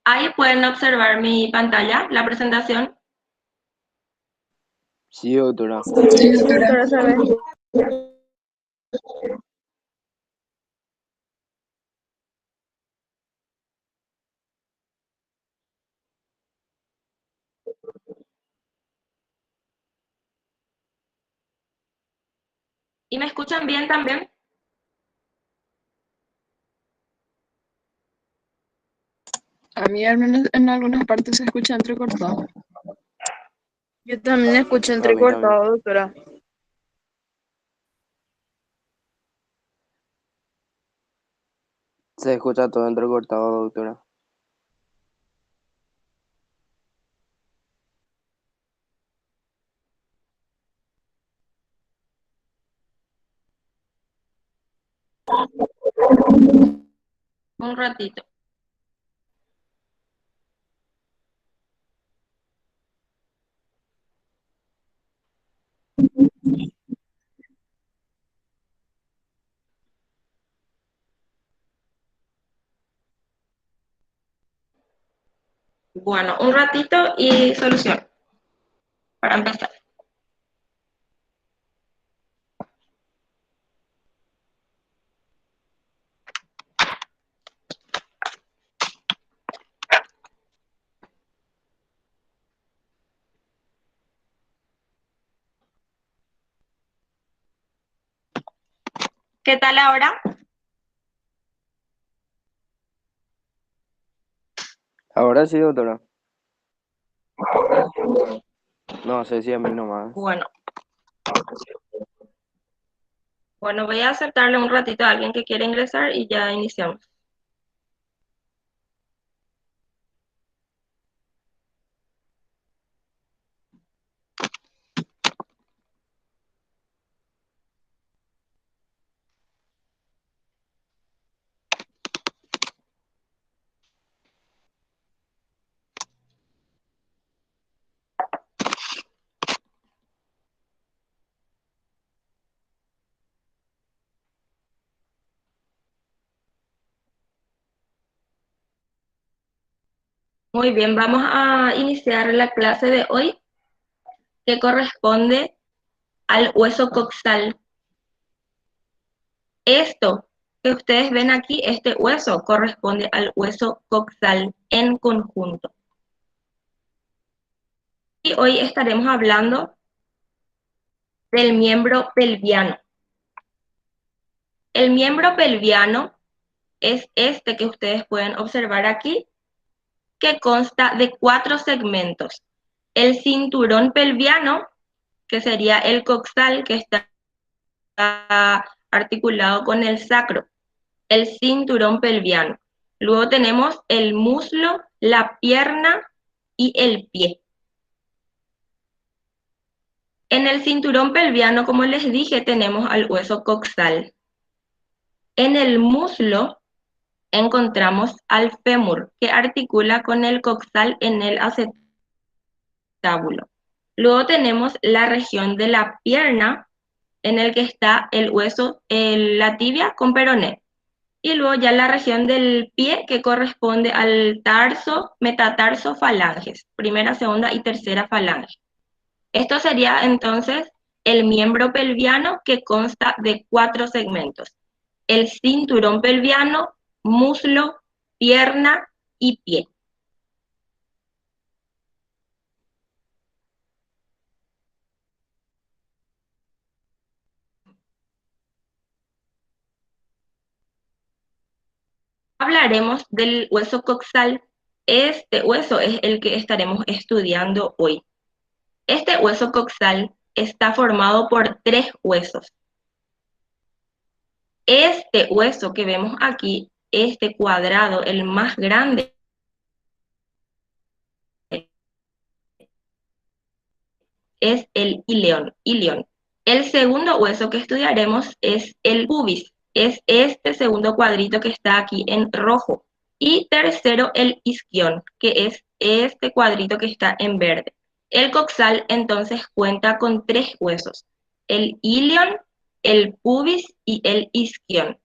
Ahí pueden observar mi pantalla, la presentación. Sí, doctora. Sí, doctora, ¿sabes? ¿Y me escuchan bien también? A mí al menos en algunas partes se escucha entrecortado. Yo también escucho A mí también. entrecortado, doctora. Se escucha todo entrecortado, doctora. Un ratito. Bueno, un ratito y solución para empezar. ¿Qué tal ahora? Ahora sí, doctora. No sé si a mí nomás. Bueno, voy a aceptarle un ratito a alguien que quiere ingresar y ya iniciamos. Muy bien, vamos a iniciar la clase de hoy que corresponde al hueso coxal. Esto que ustedes ven aquí, este hueso corresponde al hueso coxal en conjunto. Y hoy estaremos hablando del miembro pelviano. El miembro pelviano es este que ustedes pueden observar aquí, que consta de 4 segmentos. El cinturón pelviano, que sería el coxal, que está articulado con el sacro, el cinturón pelviano. Luego tenemos el muslo, la pierna y el pie. En el cinturón pelviano, como les dije, tenemos al hueso coxal. En el muslo encontramos al fémur, que articula con el coxal en el acetábulo. Luego tenemos la región de la pierna, en el que está el hueso, la tibia con peroné. Y luego ya la región del pie, que corresponde al tarso, metatarso, falanges, primera, segunda y tercera falange. Esto sería entonces el miembro pelviano, que consta de 4 segmentos: el cinturón pelviano, muslo, pierna y pie. Hablaremos del hueso coxal. Este hueso es el que estaremos estudiando hoy. Este hueso coxal está formado por 3 huesos. Este hueso que vemos aquí, este cuadrado, el más grande, es el ilion. El segundo hueso que estudiaremos es el pubis, es este segundo cuadrito que está aquí en rojo. Y tercero, el isquion, que es este cuadrito que está en verde. El coxal entonces cuenta con 3 huesos, el ilion, el pubis y el isquion.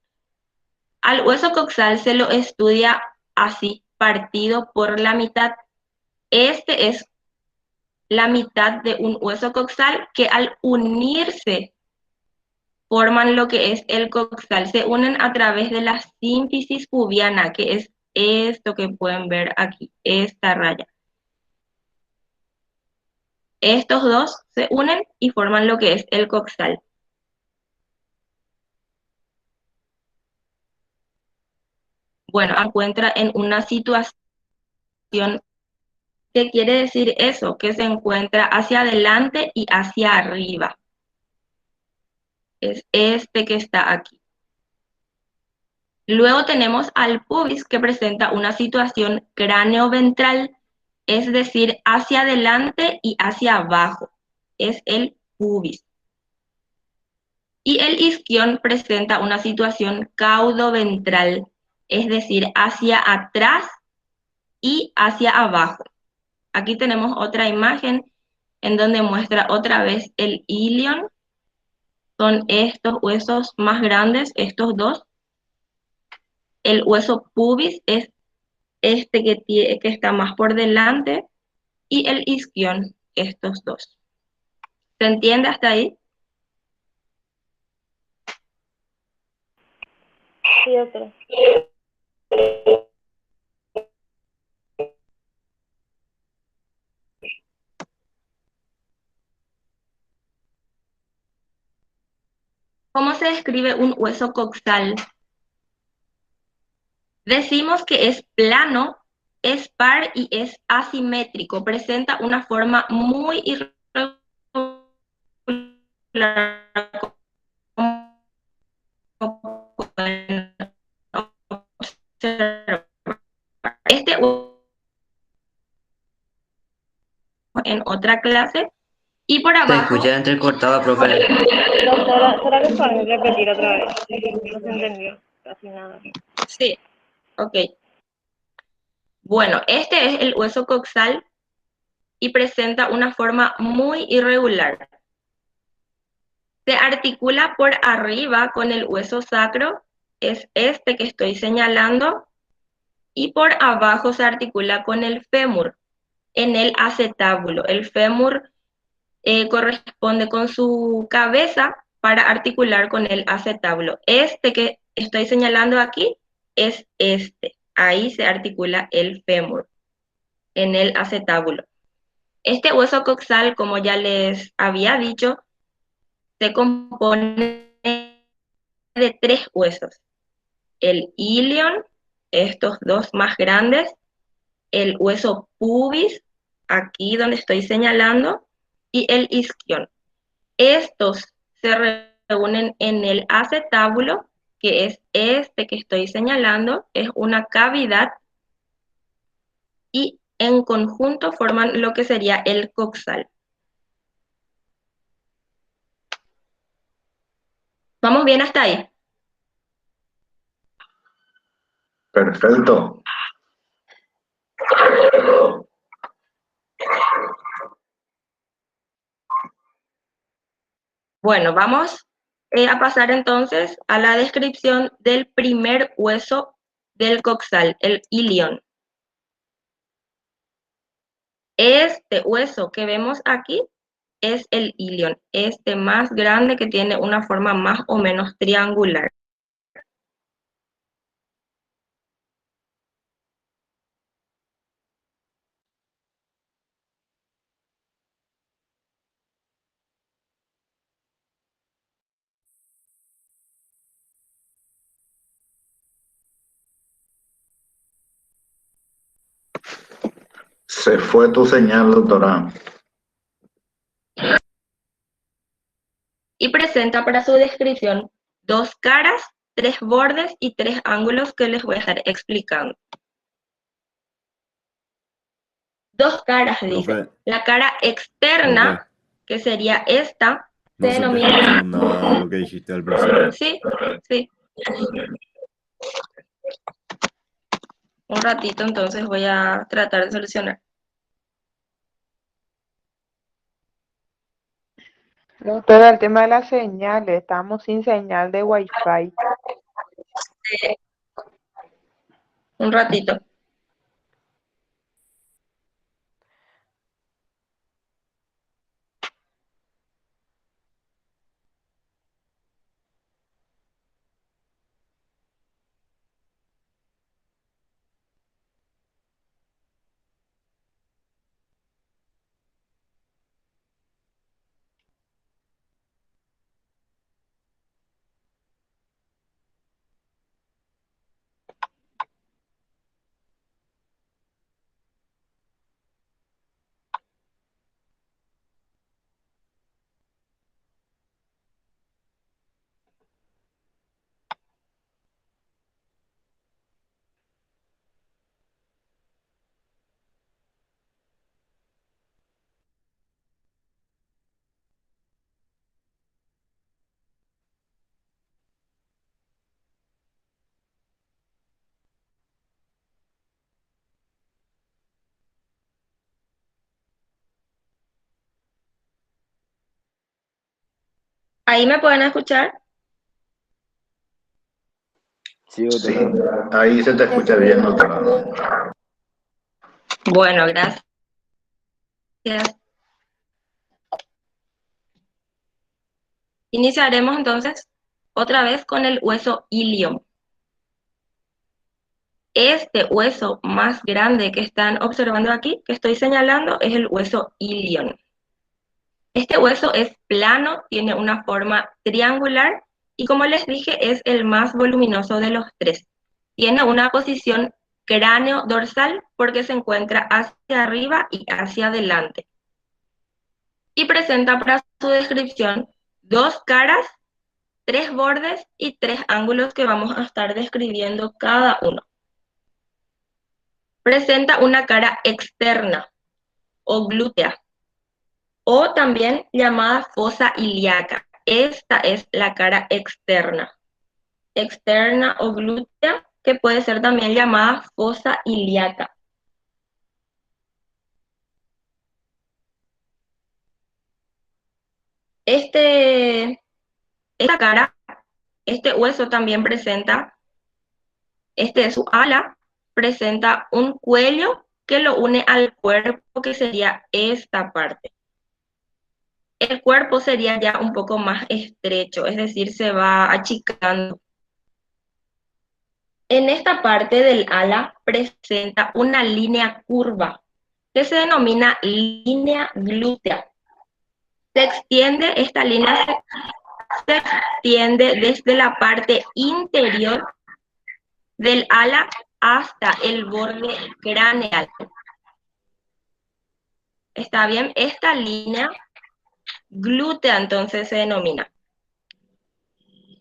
Al hueso coxal se lo estudia así, partido por la mitad. Este es la mitad de un hueso coxal que al unirse forman lo que es el coxal. Se unen a través de la sínfisis pubiana, que es esto que pueden ver aquí, esta raya. Estos dos se unen y forman lo que es el coxal. Bueno, se encuentra en una situación, ¿qué quiere decir eso? Que se encuentra hacia adelante y hacia arriba. Es este que está aquí. Luego tenemos al pubis, que presenta una situación cráneo-ventral, es decir, hacia adelante y hacia abajo. Es el pubis. Y el isquion presenta una situación caudo-ventral, es decir, hacia atrás y hacia abajo. Aquí tenemos otra imagen en donde muestra otra vez el ilion. Son estos huesos más grandes, estos dos. El hueso pubis es este que está más por delante, y el isquion, estos dos. ¿Se entiende hasta ahí? Sí, doctora. ¿Cómo se describe un hueso coxal? Decimos que es plano, es par y es asimétrico. Presenta una forma muy irregular. Este en otra clase y por Se abajo. escucha entrecortado, profe. Doctora, ¿será que pueden repetir otra vez? No se entendió casi nada. Sí, ok. Bueno, este es el hueso coxal y presenta una forma muy irregular. Se articula por arriba con el hueso sacro, es este que estoy señalando, y por abajo se articula con el fémur, en el acetábulo. El fémur corresponde con su cabeza para articular con el acetábulo. Este que estoy señalando aquí es este. Ahí se articula el fémur, en el acetábulo. Este hueso coxal, como ya les había dicho, se compone de 3 huesos. El ilion, estos dos más grandes, el hueso pubis, aquí donde estoy señalando, y el isquion. Estos se reúnen en el acetábulo, que es este que estoy señalando, es una cavidad, y en conjunto forman lo que sería el coxal. ¿Vamos bien hasta ahí? Perfecto. Bueno, vamos a pasar entonces a la descripción del primer hueso del coxal, el ilion. Este hueso que vemos aquí es el ilion, este más grande que tiene una forma más o menos triangular. Se fue tu señal, doctora. Y presenta para su descripción 2 caras, 3 bordes y 3 ángulos que les voy a estar explicando. 2 caras, dice. Profe, La cara externa, que sería esta, no se se te denomina... escuchó nada de lo que dijiste al principio. Sí, sí. Un ratito, entonces voy a tratar de solucionar. Doctora, el tema de las señales, estamos sin señal de Wi-Fi. Un ratito. ¿Ahí me pueden escuchar? Sí, Sí, doctora. ahí se te escucha bien, doctora. Bueno, gracias. Iniciaremos entonces otra vez con el hueso ilion. Este hueso más grande que están observando aquí, que estoy señalando, es el hueso ilion. Este hueso es plano, tiene una forma triangular y, como les dije, es el más voluminoso de los tres. Tiene una posición cráneo-dorsal porque se encuentra hacia arriba y hacia adelante. Y presenta para su descripción 2 caras, 3 bordes y 3 ángulos que vamos a estar describiendo cada uno. Presenta una cara externa o glútea, o también llamada fosa ilíaca. Esta es la cara externa. Externa o glútea, que puede ser también llamada fosa ilíaca. Esta cara, este hueso también presenta, este es su ala, presenta un cuello que lo une al cuerpo, que sería esta parte. El cuerpo sería ya un poco más estrecho, es decir, se va achicando. En esta parte del ala presenta una línea curva que se denomina línea glútea. Esta línea se extiende desde la parte interior del ala hasta el borde craneal. ¿Está bien? Esta línea glútea entonces se denomina.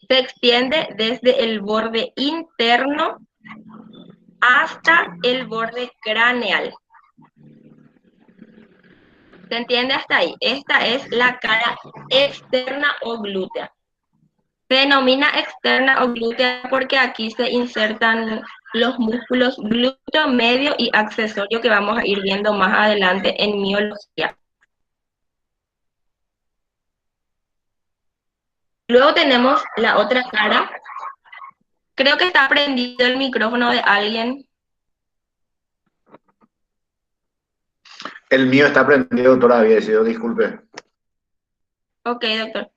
Se extiende desde el borde interno hasta el borde craneal. ¿Se entiende hasta ahí? Esta es la cara externa o glútea. Se denomina externa o glútea porque aquí se insertan los músculos glúteo, medio y accesorio que vamos a ir viendo más adelante en miología. Luego tenemos la otra cara. Creo que está prendido el micrófono de alguien. El mío está prendido todavía, disculpe. Ok, doctor.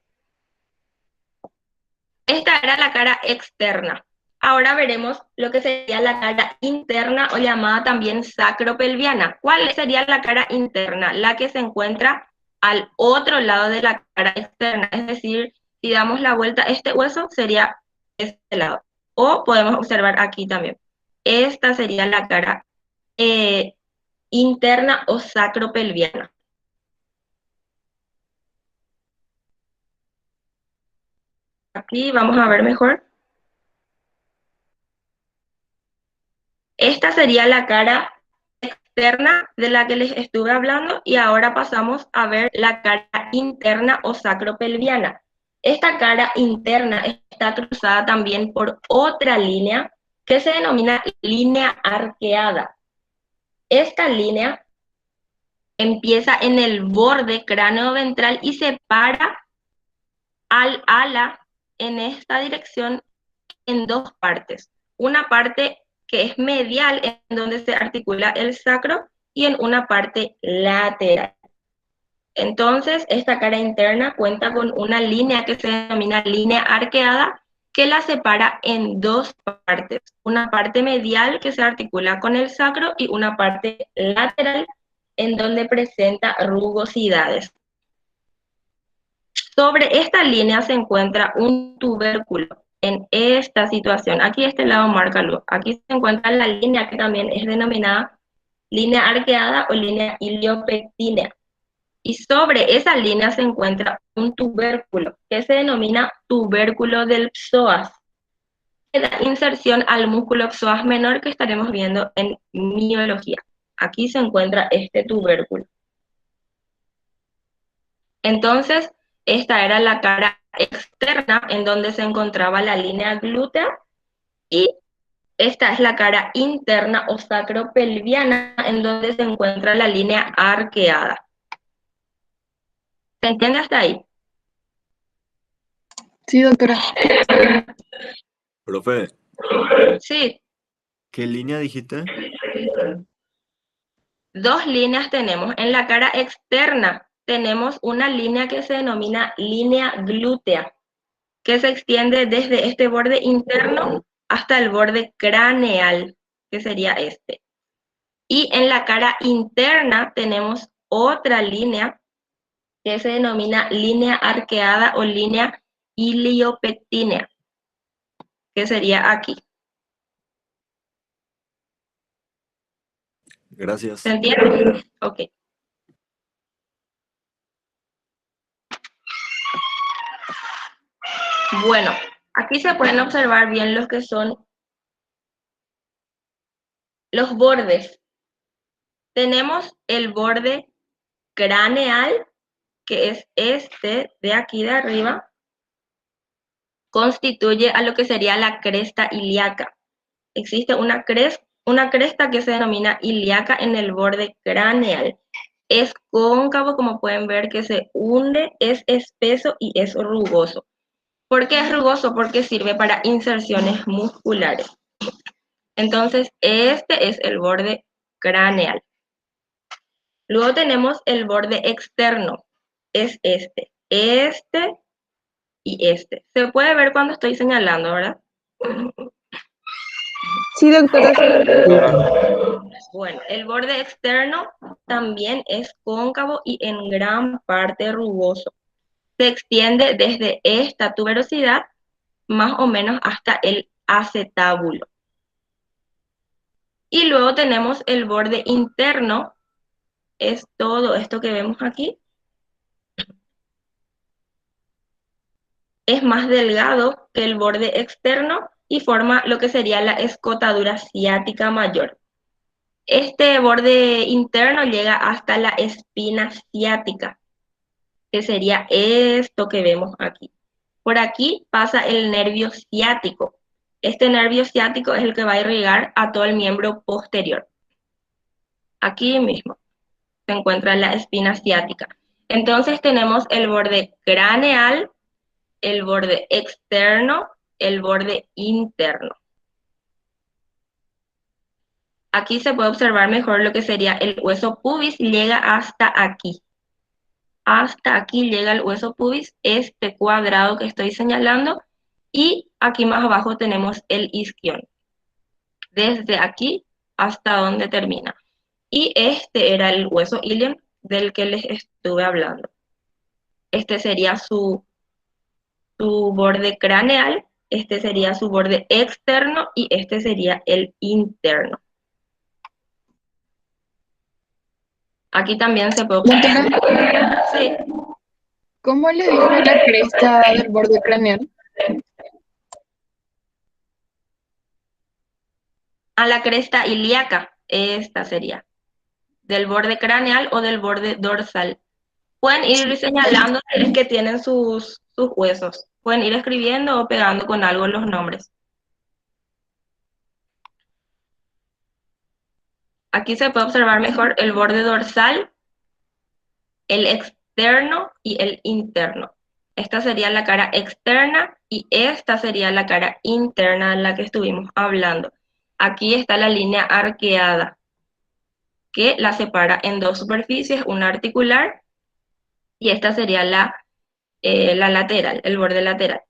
Esta era la cara externa. Ahora veremos lo que sería la cara interna o llamada también sacropelviana. ¿Cuál sería la cara interna? La que se encuentra al otro lado de la cara externa. Es decir, si damos la vuelta a este hueso, sería este lado. O podemos observar aquí también. Esta sería la cara interna o sacropelviana. Aquí vamos a ver mejor. Esta sería la cara externa de la que les estuve hablando y ahora pasamos a ver la cara interna o sacropelviana. Esta cara interna está cruzada también por otra línea que se denomina línea arqueada. Esta línea empieza en el borde cráneo-ventral y separa al ala en esta dirección en dos partes. Una parte que es medial, en donde se articula el sacro, y en una parte lateral. Entonces, esta cara interna cuenta con una línea que se denomina línea arqueada, que la separa en dos partes. Una parte medial que se articula con el sacro y una parte lateral en donde presenta rugosidades. Sobre esta línea se encuentra un tubérculo en esta situación. Aquí este lado márcalo. Aquí se encuentra la línea que también es denominada línea arqueada o línea iliopectínea. Y sobre esa línea se encuentra un tubérculo que se denomina tubérculo del psoas, que da inserción al músculo psoas menor que estaremos viendo en miología. Aquí se encuentra este tubérculo. Entonces, esta era la cara externa en donde se encontraba la línea glútea, y esta es la cara interna o sacropelviana en donde se encuentra la línea arqueada. ¿Se entiende hasta ahí? Sí, doctora. Profe, Sí, ¿qué línea dijiste? dos líneas tenemos. En la cara externa tenemos una línea que se denomina línea glútea, que se extiende desde este borde interno hasta el borde craneal, que sería este. Y en la cara interna tenemos otra línea que se denomina línea arqueada o línea iliopectínea, que sería aquí. Gracias. ¿Se entiende? Ok. Bueno, aquí se pueden observar bien los que son los bordes. Tenemos el borde craneal, que es este de aquí de arriba, constituye a lo que sería la cresta ilíaca. Existe una cresta que se denomina ilíaca en el borde craneal. Es cóncavo, como pueden ver, que se hunde, es espeso y es rugoso. ¿Por qué es rugoso? Porque sirve para inserciones musculares. Entonces, este es el borde craneal. Luego tenemos el borde externo. Es este y este. Se puede ver cuando estoy señalando, ¿verdad? Sí, doctora, Bueno, el borde externo también es cóncavo y en gran parte rugoso. Se extiende desde esta tuberosidad más o menos hasta el acetábulo. Y luego tenemos el borde interno, es todo esto que vemos aquí. Es más delgado que el borde externo y forma lo que sería la escotadura ciática mayor. Este borde interno llega hasta la espina ciática, que sería esto que vemos aquí. Por aquí pasa el nervio ciático. Este nervio ciático es el que va a irrigar a todo el miembro posterior. Aquí mismo se encuentra la espina ciática. Entonces tenemos el borde craneal, el borde externo, el borde interno. Aquí se puede observar mejor lo que sería el hueso pubis, llega hasta aquí. Hasta aquí llega el hueso pubis, este cuadrado que estoy señalando, y aquí más abajo tenemos el isquion. Desde aquí hasta donde termina. Y este era el hueso ilion del que les estuve hablando. Este sería su borde craneal, este sería su borde externo y este sería el interno. Aquí también se puede observar. Doctora, Sí, ¿cómo le dijo la cresta del borde craneal? a la cresta ilíaca, esta sería. Del borde craneal o del borde dorsal. Pueden ir señalando si es que tienen sus huesos. Pueden ir escribiendo o pegando con algo los nombres. Aquí se puede observar mejor el borde dorsal, el externo y el interno. Esta sería la cara externa y esta sería la cara interna de la que estuvimos hablando. Aquí está la línea arqueada que la separa en dos superficies, una articular y esta sería la lateral, el borde lateral.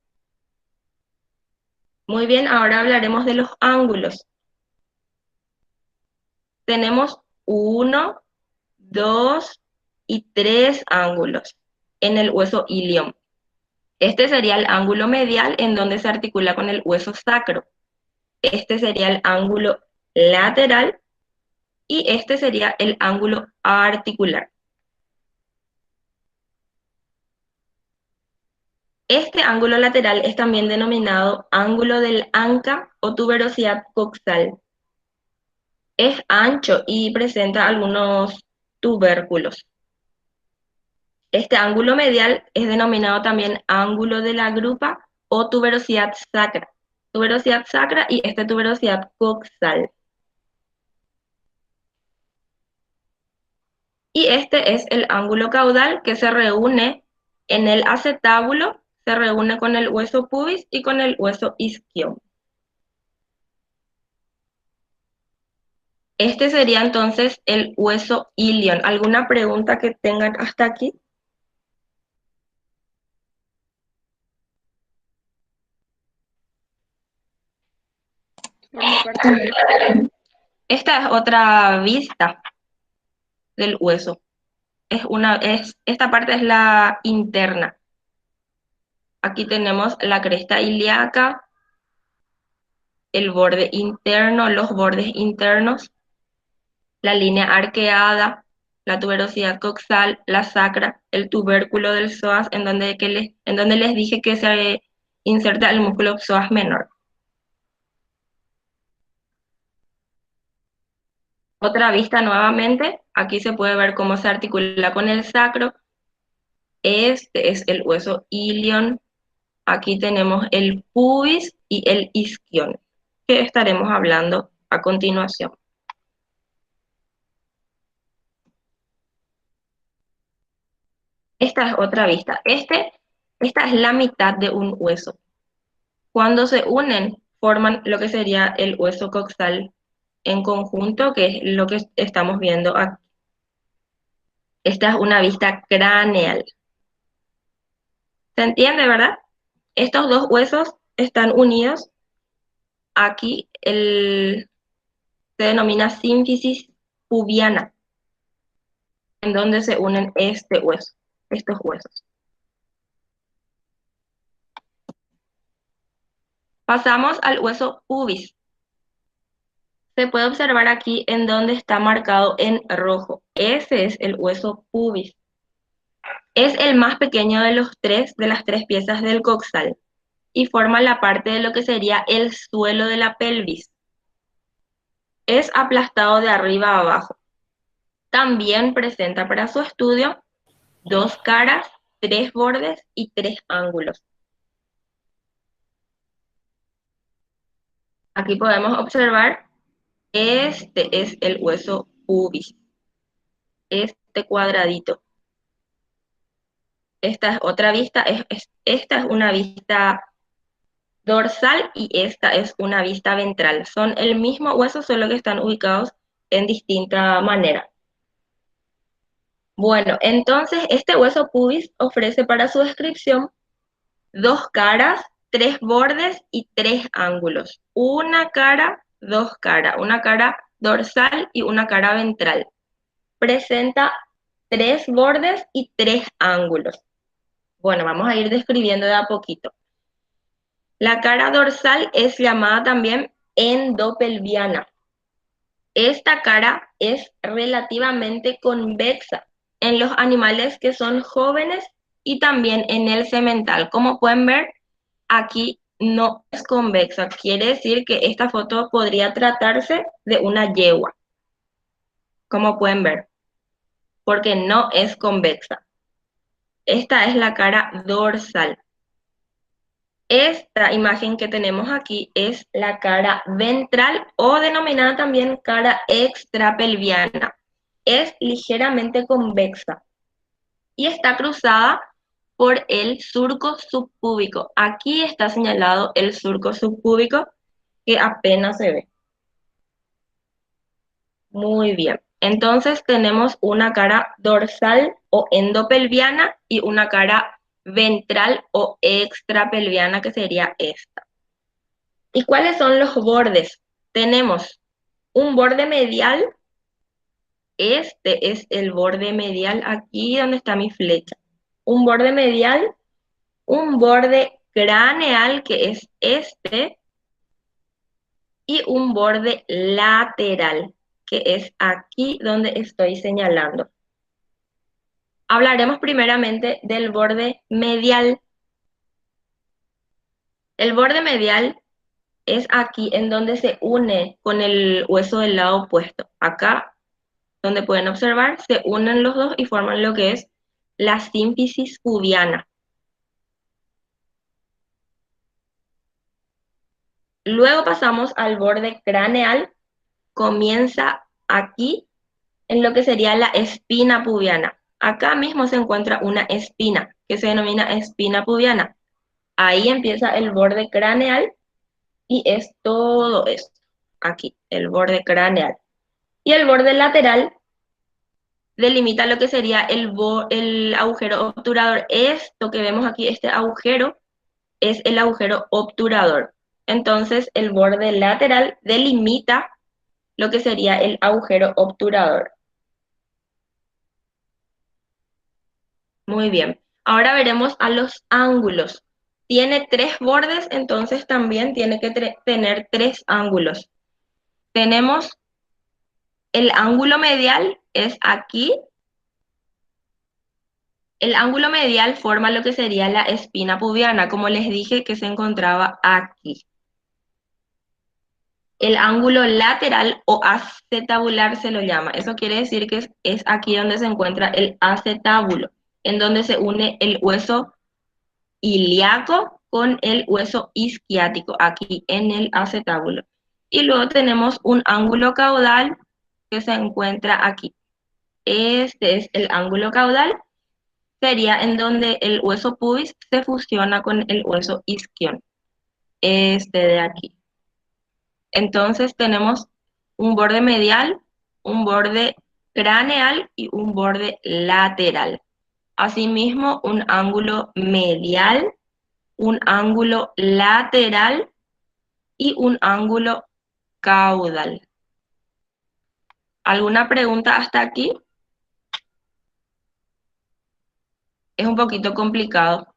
Muy bien, ahora hablaremos de los ángulos. Tenemos 1, 2 y 3 ángulos en el hueso ilion. Este sería el ángulo medial en donde se articula con el hueso sacro. Este sería el ángulo lateral y este sería el ángulo articular. Este ángulo lateral es también denominado ángulo del anca o tuberosidad coxal. Es ancho y presenta algunos tubérculos. Este ángulo medial es denominado también ángulo de la grupa o tuberosidad sacra. Tuberosidad sacra y tuberosidad coxal. Y este es el ángulo caudal que se reúne en el acetábulo, se reúne con el hueso pubis y con el hueso isquion. Este sería entonces el hueso ilion. ¿Alguna pregunta que tengan hasta aquí? Por mi parte, no. Esta es otra vista del hueso. Esta parte es la interna. Aquí tenemos la cresta ilíaca, el borde interno, los bordes internos, la línea arqueada, la tuberosidad coxal, la sacra, el tubérculo del psoas, en donde les dije que se inserta el músculo psoas menor. Otra vista nuevamente, aquí se puede ver cómo se articula con el sacro. Este es el hueso ilion. Aquí tenemos el pubis y el isquion, que estaremos hablando a continuación. Esta es otra vista. Esta es la mitad de un hueso. Cuando se unen, forman lo que sería el hueso coxal en conjunto, que es lo que estamos viendo aquí. Esta es una vista craneal. ¿Se entiende, verdad? Estos dos huesos están unidos. Aquí se denomina sínfisis pubiana, en donde se unen estos huesos. Pasamos al hueso pubis. Se puede observar aquí en donde está marcado en rojo. Ese es el hueso pubis. Es el más pequeño de las tres piezas del coxal y forma la parte de lo que sería el suelo de la pelvis. Es aplastado de arriba a abajo. También presenta para su estudio 2 caras, 3 bordes y 3 ángulos. Aquí podemos observar, este es el hueso pubis, este cuadradito. Esta es otra vista, esta es una vista dorsal y esta es una vista ventral. Son el mismo hueso, solo que están ubicados en distinta manera. Bueno, entonces este hueso pubis ofrece para su descripción 2 caras, 3 bordes y 3 ángulos. Una cara, 2 caras, una cara dorsal y una cara ventral. Presenta 3 bordes y 3 ángulos. Bueno, vamos a ir describiendo de a poquito. La cara dorsal es llamada también endopelviana. Esta cara es relativamente convexa en los animales que son jóvenes y también en el semental. Como pueden ver, aquí no es convexa. Quiere decir que esta foto podría tratarse de una yegua. Como pueden ver, porque no es convexa. Esta es la cara dorsal. Esta imagen que tenemos aquí es la cara ventral o denominada también cara extrapelviana. Es ligeramente convexa y está cruzada por el surco subpúbico. Aquí está señalado el surco subpúbico que apenas se ve. Muy bien. Entonces tenemos una cara dorsal o endopelviana y una cara ventral o extrapelviana, que sería esta. ¿Y cuáles son los bordes? Tenemos un borde medial. Este es el borde medial, aquí donde está mi flecha. Un borde medial, un borde craneal, que es este, y un borde lateral, que es aquí donde estoy señalando. Hablaremos primeramente del borde medial. El borde medial es aquí en donde se une con el hueso del lado opuesto. Acá, donde pueden observar, se unen los dos y forman lo que es la sínfisis pubiana. Luego pasamos al borde craneal, comienza aquí en lo que sería la espina pubiana. Acá mismo se encuentra una espina que se denomina espina pubiana. Ahí empieza el borde craneal y es todo esto, aquí, el borde craneal. Y el borde lateral delimita lo que sería el agujero obturador. Esto que vemos aquí, este agujero, es el agujero obturador. Entonces, el borde lateral delimita lo que sería el agujero obturador. Muy bien. Ahora veremos a los ángulos. Tiene 3 bordes, entonces también tiene que tener 3 ángulos. Tenemos el ángulo medial, es aquí. El ángulo medial forma lo que sería la espina pubiana, como les dije que se encontraba aquí. El ángulo lateral o acetabular se lo llama. Eso quiere decir que es aquí donde se encuentra el acetábulo, en donde se une el hueso ilíaco con el hueso isquiático, aquí en el acetábulo. Y luego tenemos un ángulo caudal que se encuentra aquí. Este es el ángulo caudal, sería en donde el hueso pubis se fusiona con el hueso isquión, este de aquí. Entonces tenemos un borde medial, un borde craneal y un borde lateral. Asimismo, un ángulo medial, un ángulo lateral y un ángulo caudal. ¿Alguna pregunta hasta aquí? Es un poquito complicado.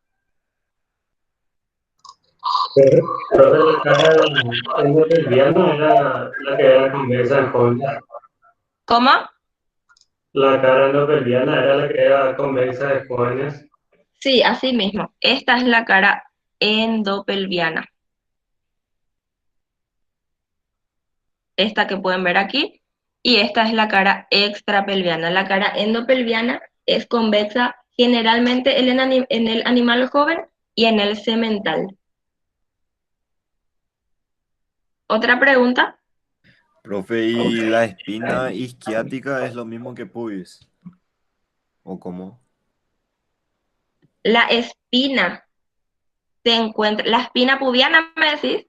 Pero la cara endopelviana era la que era convexa en jóvenes. ¿Cómo? La cara endopelviana era la que era convexa de jóvenes. Sí, así mismo. Esta es la cara endopelviana. Esta que pueden ver aquí. Y esta es la cara extrapelviana. La cara endopelviana es convexa generalmente en el animal joven y en el semental. ¿Otra pregunta? Profe, ¿y la espina isquiática es lo mismo que pubis? ¿O cómo? La espina se encuentra, la espina pubiana, ¿me decís?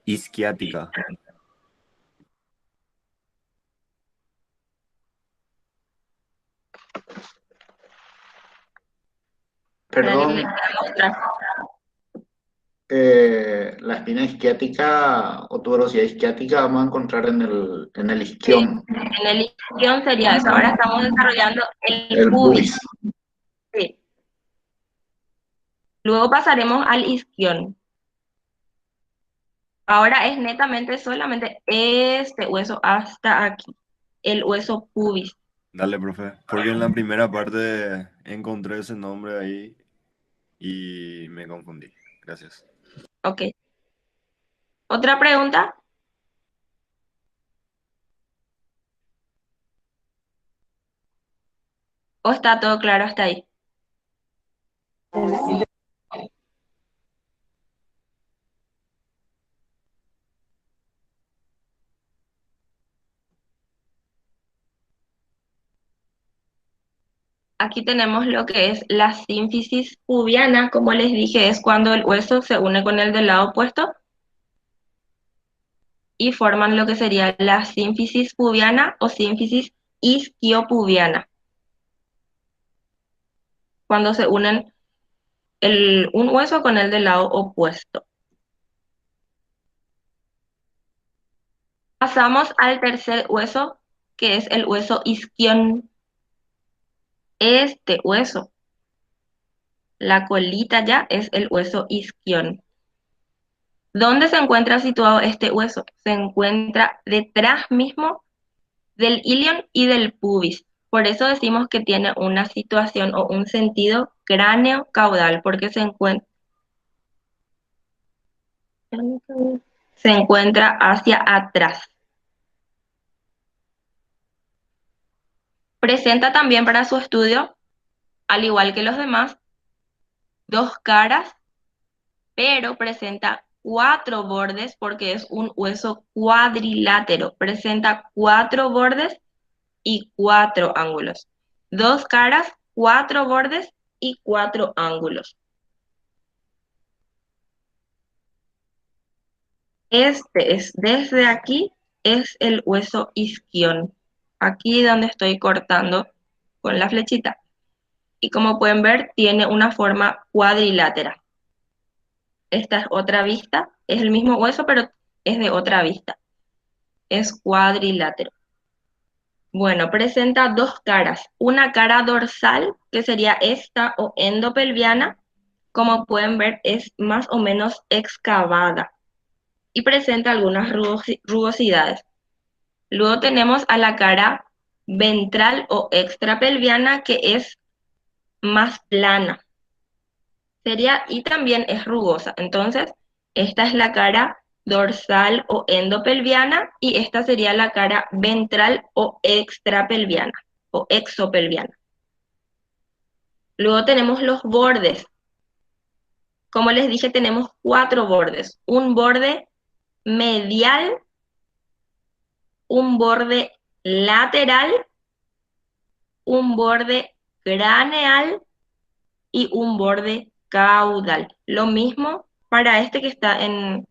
Isquiática. Para que les Perdón, voy a mostrar. la espina isquiática o tuberosidad isquiática vamos a encontrar en el Sí, isquión, en el isquión sería eso. Ahora estamos desarrollando el el pubis. pubis. Sí. Luego pasaremos al isquión. Ahora es netamente solamente este hueso hasta aquí, el hueso pubis. Dale, profe. Porque en la primera parte encontré ese nombre ahí y me confundí. Gracias. Ok. ¿Otra pregunta? ¿O está todo claro hasta ahí? Aquí tenemos lo que es la sínfisis pubiana, como les dije, es cuando el hueso se une con el del lado opuesto y forman lo que sería la sínfisis pubiana o sínfisis isquiopubiana, cuando se unen un hueso con el del lado opuesto. Pasamos al tercer hueso, que es el hueso isquión. Este hueso, la colita ya, es el hueso isquión. ¿Dónde se encuentra situado este hueso? Se encuentra detrás mismo del ilion y del pubis. Por eso decimos que tiene una situación o un sentido cráneo-caudal, porque se encuentra hacia atrás. Presenta también para su estudio, al igual que los demás, dos caras, pero presenta 4 bordes porque es un hueso cuadrilátero. Presenta 4 bordes y 4 ángulos. 2 caras, 4 bordes y 4 ángulos. Desde aquí, es el hueso isquión. Aquí donde estoy cortando con la flechita. Y como pueden ver, tiene una forma cuadrilátera. Esta es otra vista. Es el mismo hueso, pero es de otra vista. Es cuadrilátero. Bueno, presenta 2 caras. Una cara dorsal, que sería esta o endopelviana. Como pueden ver, es más o menos excavada. Y presenta algunas rugosidades. Luego tenemos a la cara ventral o extrapelviana, que es más plana. Y también es rugosa. Entonces, esta es la cara dorsal o endopelviana y esta sería la cara ventral o extrapelviana o exopelviana. Luego tenemos los bordes. Como les dije, tenemos 4 bordes. Un borde medial, un borde lateral, un borde craneal y un borde caudal. Lo mismo para este que está en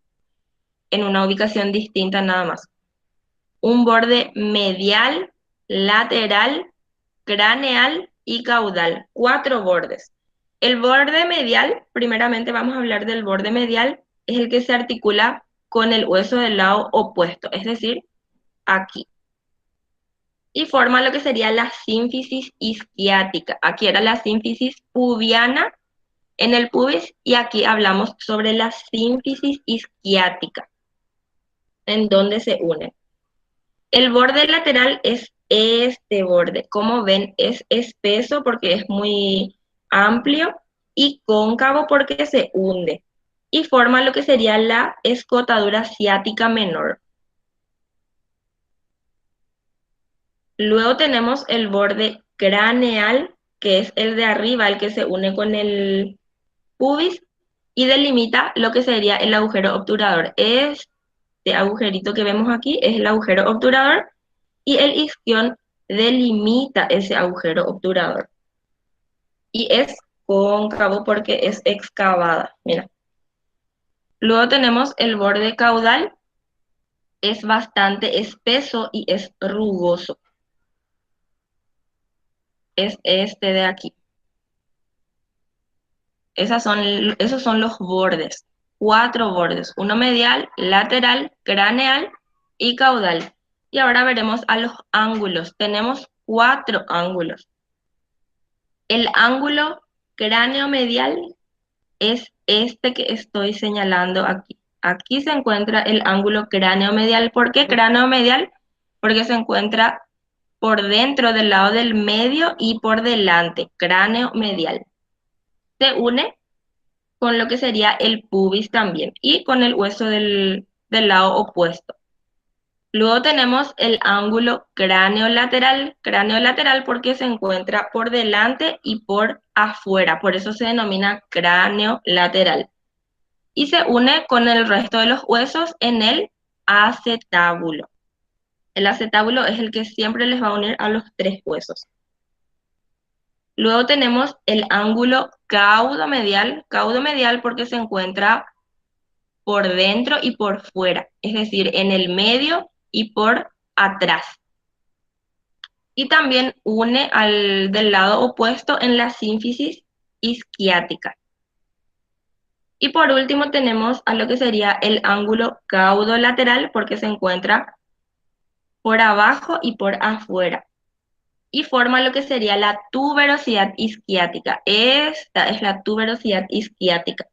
una ubicación distinta nada más. Un borde medial, lateral, craneal y caudal. 4 bordes. El borde medial, primeramente vamos a hablar del borde medial, es el que se articula con el hueso del lado opuesto, es decir, aquí. Y forma lo que sería la sínfisis isquiática. Aquí era la sínfisis pubiana en el pubis y aquí hablamos sobre la sínfisis isquiática, en donde se unen. El borde lateral es este borde. Como ven, es espeso porque es muy amplio y cóncavo porque se hunde. Y forma lo que sería la escotadura ciática menor. Luego tenemos el borde craneal, que es el de arriba, el que se une con el pubis y delimita lo que sería el agujero obturador. Este agujerito que vemos aquí es el agujero obturador y el isquión delimita ese agujero obturador. Y es cóncavo porque es excavada. Mira. Luego tenemos el borde caudal. Es bastante espeso y es rugoso. Es este de aquí. Esos son los bordes. 4 bordes. Uno medial, lateral, craneal y caudal. Y ahora veremos a los ángulos. Tenemos 4 ángulos. El ángulo cráneo medial es este que estoy señalando aquí. Aquí se encuentra el ángulo cráneo medial. ¿Por qué cráneo medial? Porque se encuentra por dentro del lado del medio y por delante. Cráneo medial. Se une con lo que sería el pubis también y con el hueso del lado opuesto. Luego tenemos el ángulo cráneo lateral porque se encuentra por delante y por afuera, por eso se denomina cráneo lateral. Y se une con el resto de los huesos en el acetábulo. El acetábulo es el que siempre les va a unir a los 3 huesos. Luego tenemos el ángulo caudomedial porque se encuentra por dentro y por fuera, es decir, en el medio y por atrás. Y también une al del lado opuesto en la sínfisis isquiática. Y por último tenemos a lo que sería el ángulo caudolateral porque se encuentra por abajo y por afuera. Y forma lo que sería la tuberosidad isquiática. Esta es la tuberosidad isquiática.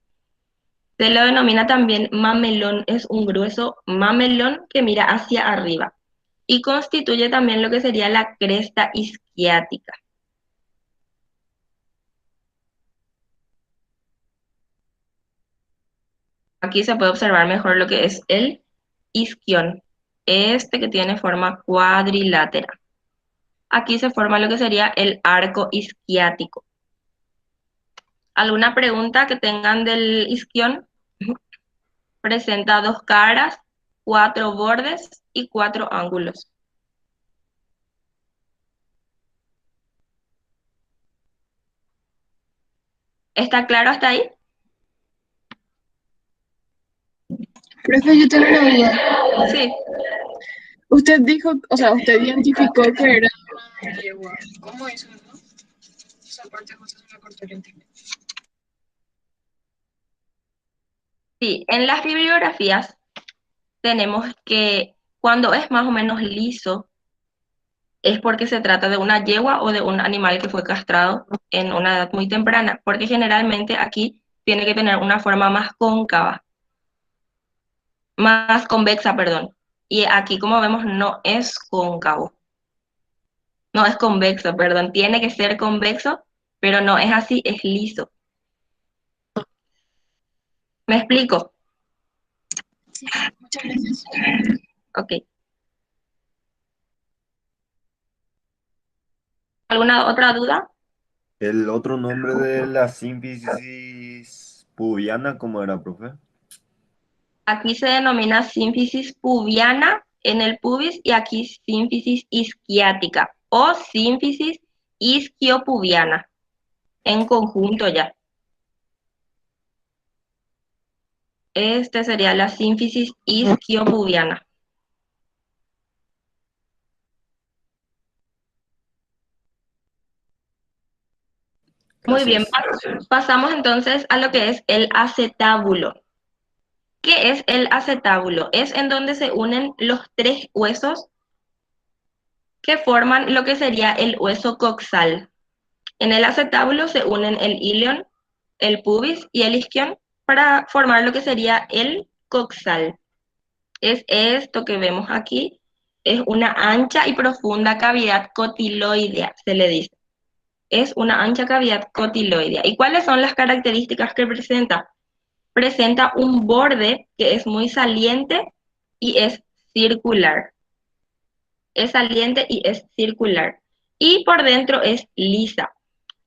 Se lo denomina también mamelón, es un grueso mamelón que mira hacia arriba. Y constituye también lo que sería la cresta isquiática. Aquí se puede observar mejor lo que es el isquión, este que tiene forma cuadrilátera. Aquí se forma lo que sería el arco isquiático. ¿Alguna pregunta que tengan del isquión? Presenta 2 caras, 4 bordes y 4 ángulos. ¿Está claro hasta ahí? Profe, yo tengo una duda. Sí. Usted dijo, o sea, usted identificó que era una yegua. ¿Cómo hizo eso? Esa parte justo se me cortó el internet. Sí, en las bibliografías tenemos que cuando es más o menos liso, es porque se trata de una yegua o de un animal que fue castrado en una edad muy temprana, porque generalmente aquí tiene que tener una forma más cóncava, más convexa, perdón. Y aquí, como vemos, no es cóncavo. No es convexo, perdón. Tiene que ser convexo, pero no es así, es liso. ¿Me explico? Sí, muchas gracias. Ok. ¿Alguna otra duda? El otro nombre de la sínfisis pubiana, ¿cómo era, profe? Aquí se denomina sínfisis pubiana en el pubis y aquí sínfisis isquiática o sínfisis isquiopubiana en conjunto ya. Este sería la sínfisis isquiopubiana. Muy bien, Gracias. pasamos entonces a lo que es el acetábulo. ¿Qué es el acetábulo? Es en donde se unen los 3 huesos que forman lo que sería el hueso coxal. En el acetábulo se unen el ilion, el pubis y el isquion para formar lo que sería el coxal. Es esto que vemos aquí, es una ancha y profunda cavidad cotiloidea, se le dice. Es una ancha cavidad cotiloidea. ¿Y cuáles son las características que presenta? Presenta un borde que es muy saliente y es circular. Es saliente y es circular. Y por dentro es lisa.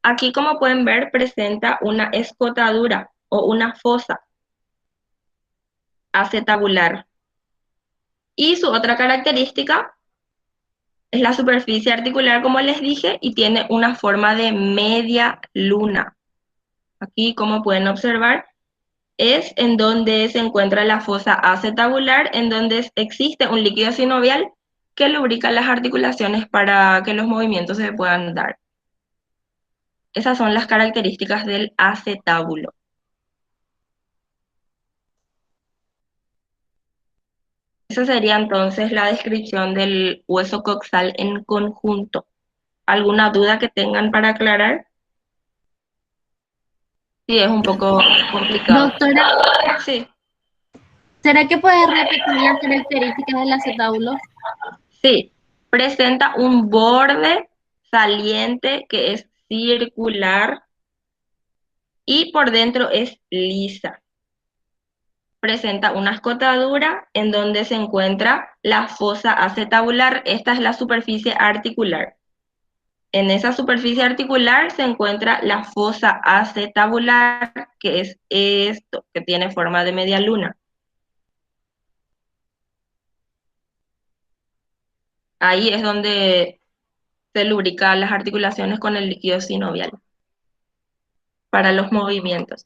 Aquí, como pueden ver, presenta una escotadura o una fosa acetabular. Y su otra característica es la superficie articular, como les dije, y tiene una forma de media luna. Aquí, como pueden observar, es en donde se encuentra la fosa acetabular, en donde existe un líquido sinovial que lubrica las articulaciones para que los movimientos se puedan dar. Esas son las características del acetábulo. Esa sería entonces la descripción del hueso coxal en conjunto. ¿Alguna duda que tengan para aclarar? Sí, es un poco complicado. Doctora, Sí, ¿será que puedes repetir las características del acetábulo? sí. Presenta un borde saliente que es circular y por dentro es lisa. Presenta una escotadura en donde se encuentra la fosa acetabular. Esta es la superficie articular. En esa superficie articular se encuentra la fosa acetabular, que es esto, que tiene forma de media luna. Ahí es donde se lubrica las articulaciones con el líquido sinovial para los movimientos.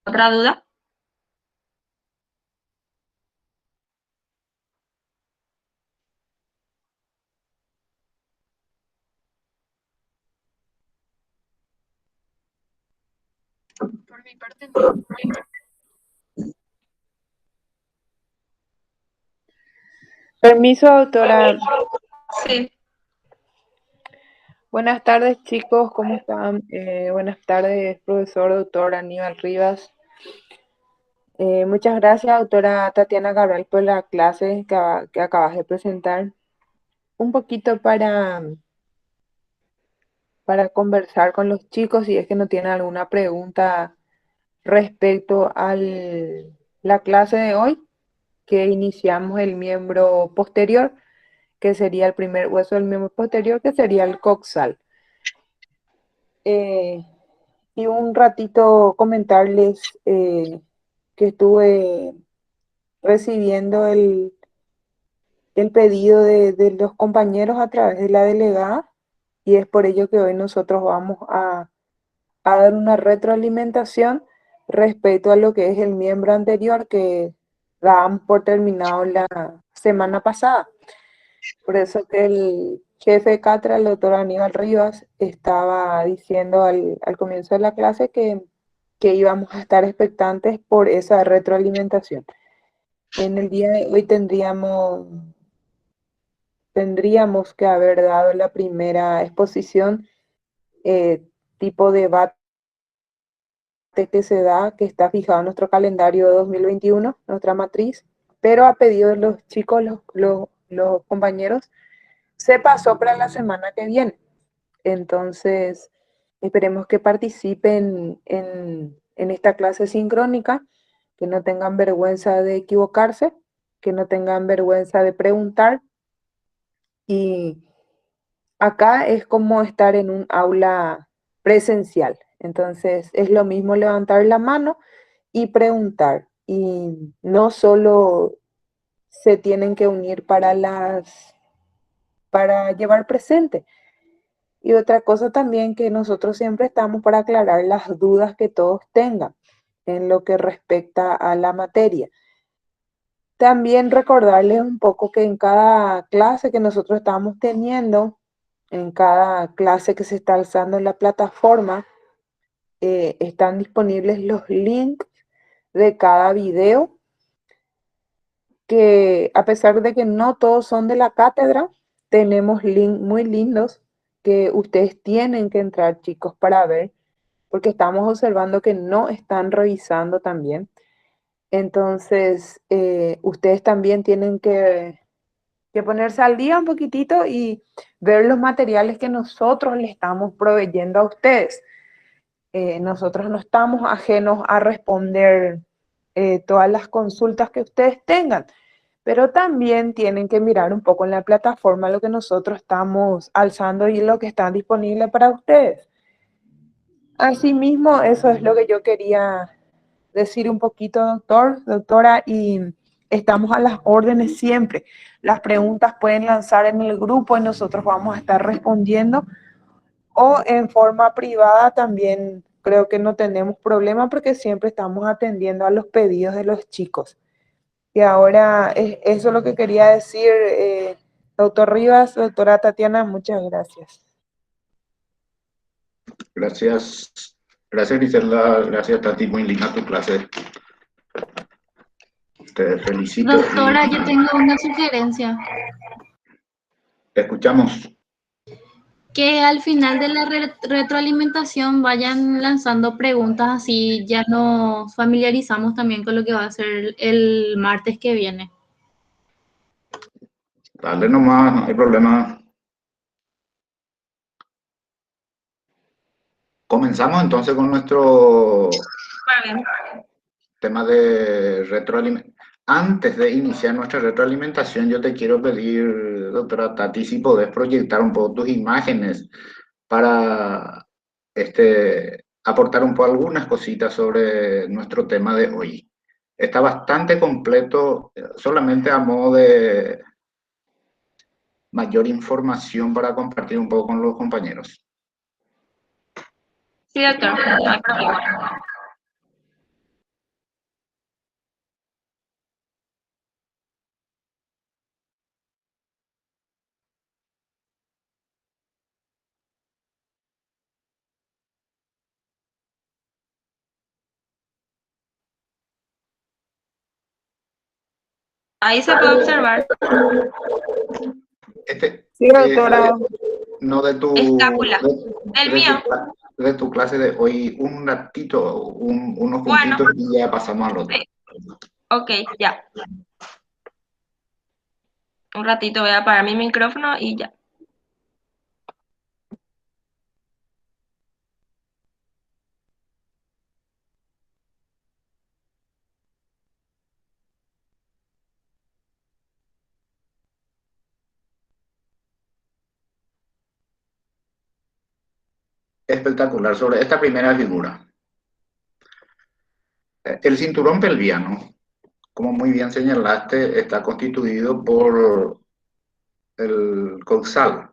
¿Otra duda? Por mi parte, no. Permiso, doctora. Sí. Buenas tardes, chicos, ¿cómo están? Buenas tardes, profesor, doctor Aníbal Rivas. Muchas gracias, doctora Tatiana Cabral, por la clase que acabas de presentar. Un poquito para conversar con los chicos, si es que no tienen alguna pregunta respecto a la clase de hoy, que iniciamos el miembro posterior, que sería el primer hueso del miembro posterior, que sería el coxal. Y un ratito comentarles que estuve recibiendo el pedido de los compañeros a través de la delegada, y es por ello que hoy nosotros vamos a dar una retroalimentación respecto a lo que es el miembro anterior que dábamos por terminado la semana pasada. Por eso que el jefe de cátedra, el doctor Aníbal Rivas, estaba diciendo al comienzo de la clase que íbamos a estar expectantes por esa retroalimentación. En el día de hoy tendríamos que haber dado la primera exposición tipo debate que se da, que está fijado en nuestro calendario de 2021, nuestra matriz, pero a pedido de los chicos, los compañeros, se pasó para la semana que viene. Entonces, esperemos que participen en esta clase sincrónica, que no tengan vergüenza de equivocarse, que no tengan vergüenza de preguntar. Y acá es como estar en un aula presencial. Entonces, es lo mismo levantar la mano y preguntar. Y no solo se tienen que unir para llevar presente. Y otra cosa también, que nosotros siempre estamos para aclarar las dudas que todos tengan en lo que respecta a la materia. También recordarles un poco que en cada clase que nosotros estamos teniendo, en cada clase que se está alzando en la plataforma, están disponibles los links de cada video, que a pesar de que no todos son de la cátedra, tenemos links muy lindos que ustedes tienen que entrar, chicos, para ver, porque estamos observando que no están revisando también. Entonces, ustedes también tienen que ponerse al día un poquitito y ver los materiales que nosotros le estamos proveyendo a ustedes. Nosotros no estamos ajenos a responder todas las consultas que ustedes tengan, pero también tienen que mirar un poco en la plataforma lo que nosotros estamos alzando y lo que está disponible para ustedes. Asimismo, eso es lo que yo quería decir un poquito, doctora, y estamos a las órdenes siempre. Las preguntas pueden lanzar en el grupo y nosotros vamos a estar respondiendo, o en forma privada también. Creo que no tenemos problema porque siempre estamos atendiendo a los pedidos de los chicos. Y ahora eso es lo que quería decir, doctor Rivas, doctora Tatiana, muchas gracias. Gracias. Gracias, Griselda. Gracias, Tati. Muy linda tu clase. Te felicito. Doctora, yo tengo una sugerencia. Te escuchamos. Que al final de la retroalimentación vayan lanzando preguntas, así ya nos familiarizamos también con lo que va a ser el martes que viene. Dale nomás, no hay problema. Comenzamos entonces con nuestro tema de retroalimentación. Antes de iniciar nuestra retroalimentación, yo te quiero pedir, doctora Tati, si podés proyectar un poco tus imágenes para aportar un poco algunas cositas sobre nuestro tema de hoy. Está bastante completo, solamente a modo de mayor información para compartir un poco con los compañeros. Sí, doctor, no hay problema. Ahí se puede observar Sí, doctora. No de tu, escápula. El mío. de tu clase de hoy, un ratito, unos Bueno. puntitos y ya pasamos al otro. Sí. Ok, ya. Un ratito voy a apagar mi micrófono y ya. Espectacular. Sobre esta primera figura. El cinturón pelviano, como muy bien señalaste, está constituido por el coxal.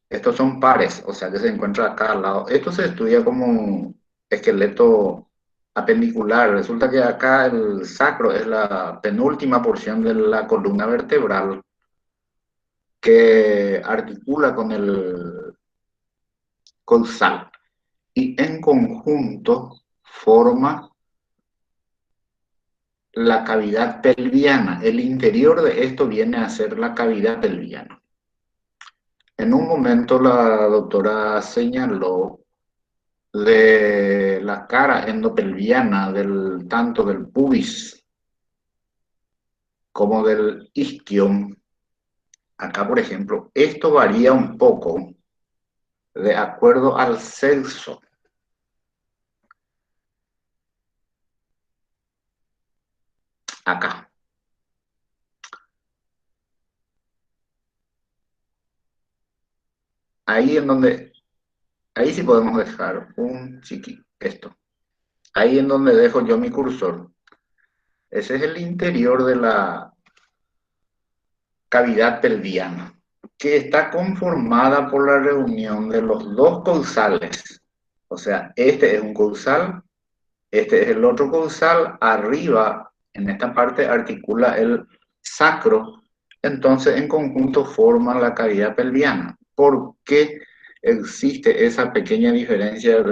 Estos son pares, o sea que se encuentra acá al lado. Esto se estudia como esqueleto apendicular. Resulta que acá el sacro es la penúltima porción de la columna vertebral que articula con el coxal y en conjunto forma la cavidad pelviana. El interior de esto viene a ser la cavidad pelviana. En un momento la doctora señaló de la cara endopelviana, tanto del pubis como del isquion. Acá, por ejemplo, esto varía un poco de acuerdo al sexo. Acá. Ahí en donde, ahí sí podemos dejar un esto. Ahí en donde dejo yo mi cursor. Ese es el interior de la cavidad pelviana, que está conformada por la reunión de los dos causales. O sea, este es un causal, este es el otro causal, arriba, en esta parte articula el sacro, entonces en conjunto forman la cavidad pelviana. ¿Por qué existe esa pequeña diferencia?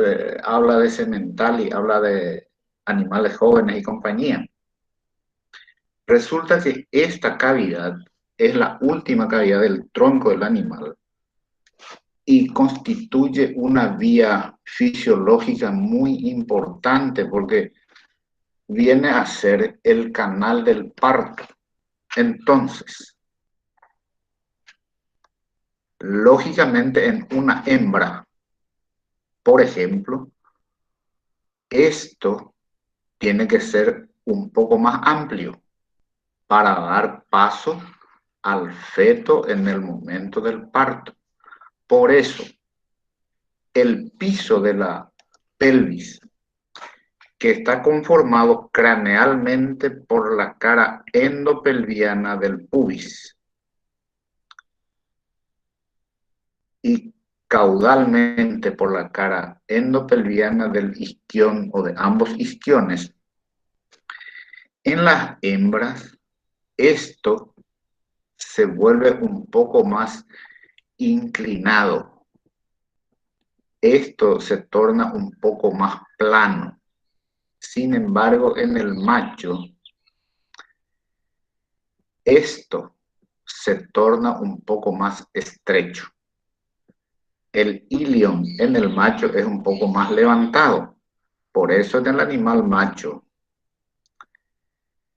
Habla de semental y habla de animales jóvenes y compañía. Resulta que esta cavidad es la última cavidad del tronco del animal y constituye una vía fisiológica muy importante porque viene a ser el canal del parto. Entonces, lógicamente en una hembra, por ejemplo, esto tiene que ser un poco más amplio para dar paso al feto en el momento del parto. Por eso, el piso de la pelvis, que está conformado cranealmente por la cara endopelviana del pubis y caudalmente por la cara endopelviana del isquión o de ambos isquiones, en las hembras esto se vuelve un poco más inclinado. Esto se torna un poco más plano. Sin embargo, en el macho, esto se torna un poco más estrecho. El ilion en el macho es un poco más levantado. Por eso en el animal macho,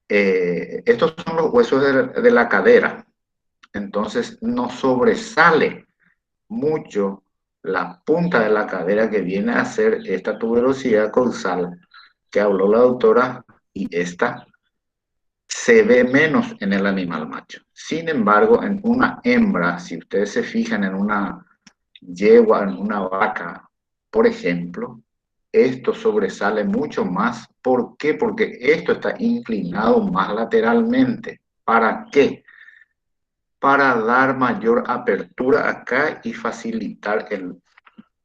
estos son los huesos de la cadera. Entonces no sobresale mucho la punta de la cadera que viene a ser esta tuberosidad causal que habló la doctora, y esta se ve menos en el animal macho. Sin embargo, en una hembra, si ustedes se fijan en una yegua, en una vaca, por ejemplo, esto sobresale mucho más. ¿Por qué? Porque esto está inclinado más lateralmente. ¿Para qué? Para dar mayor apertura acá y facilitar el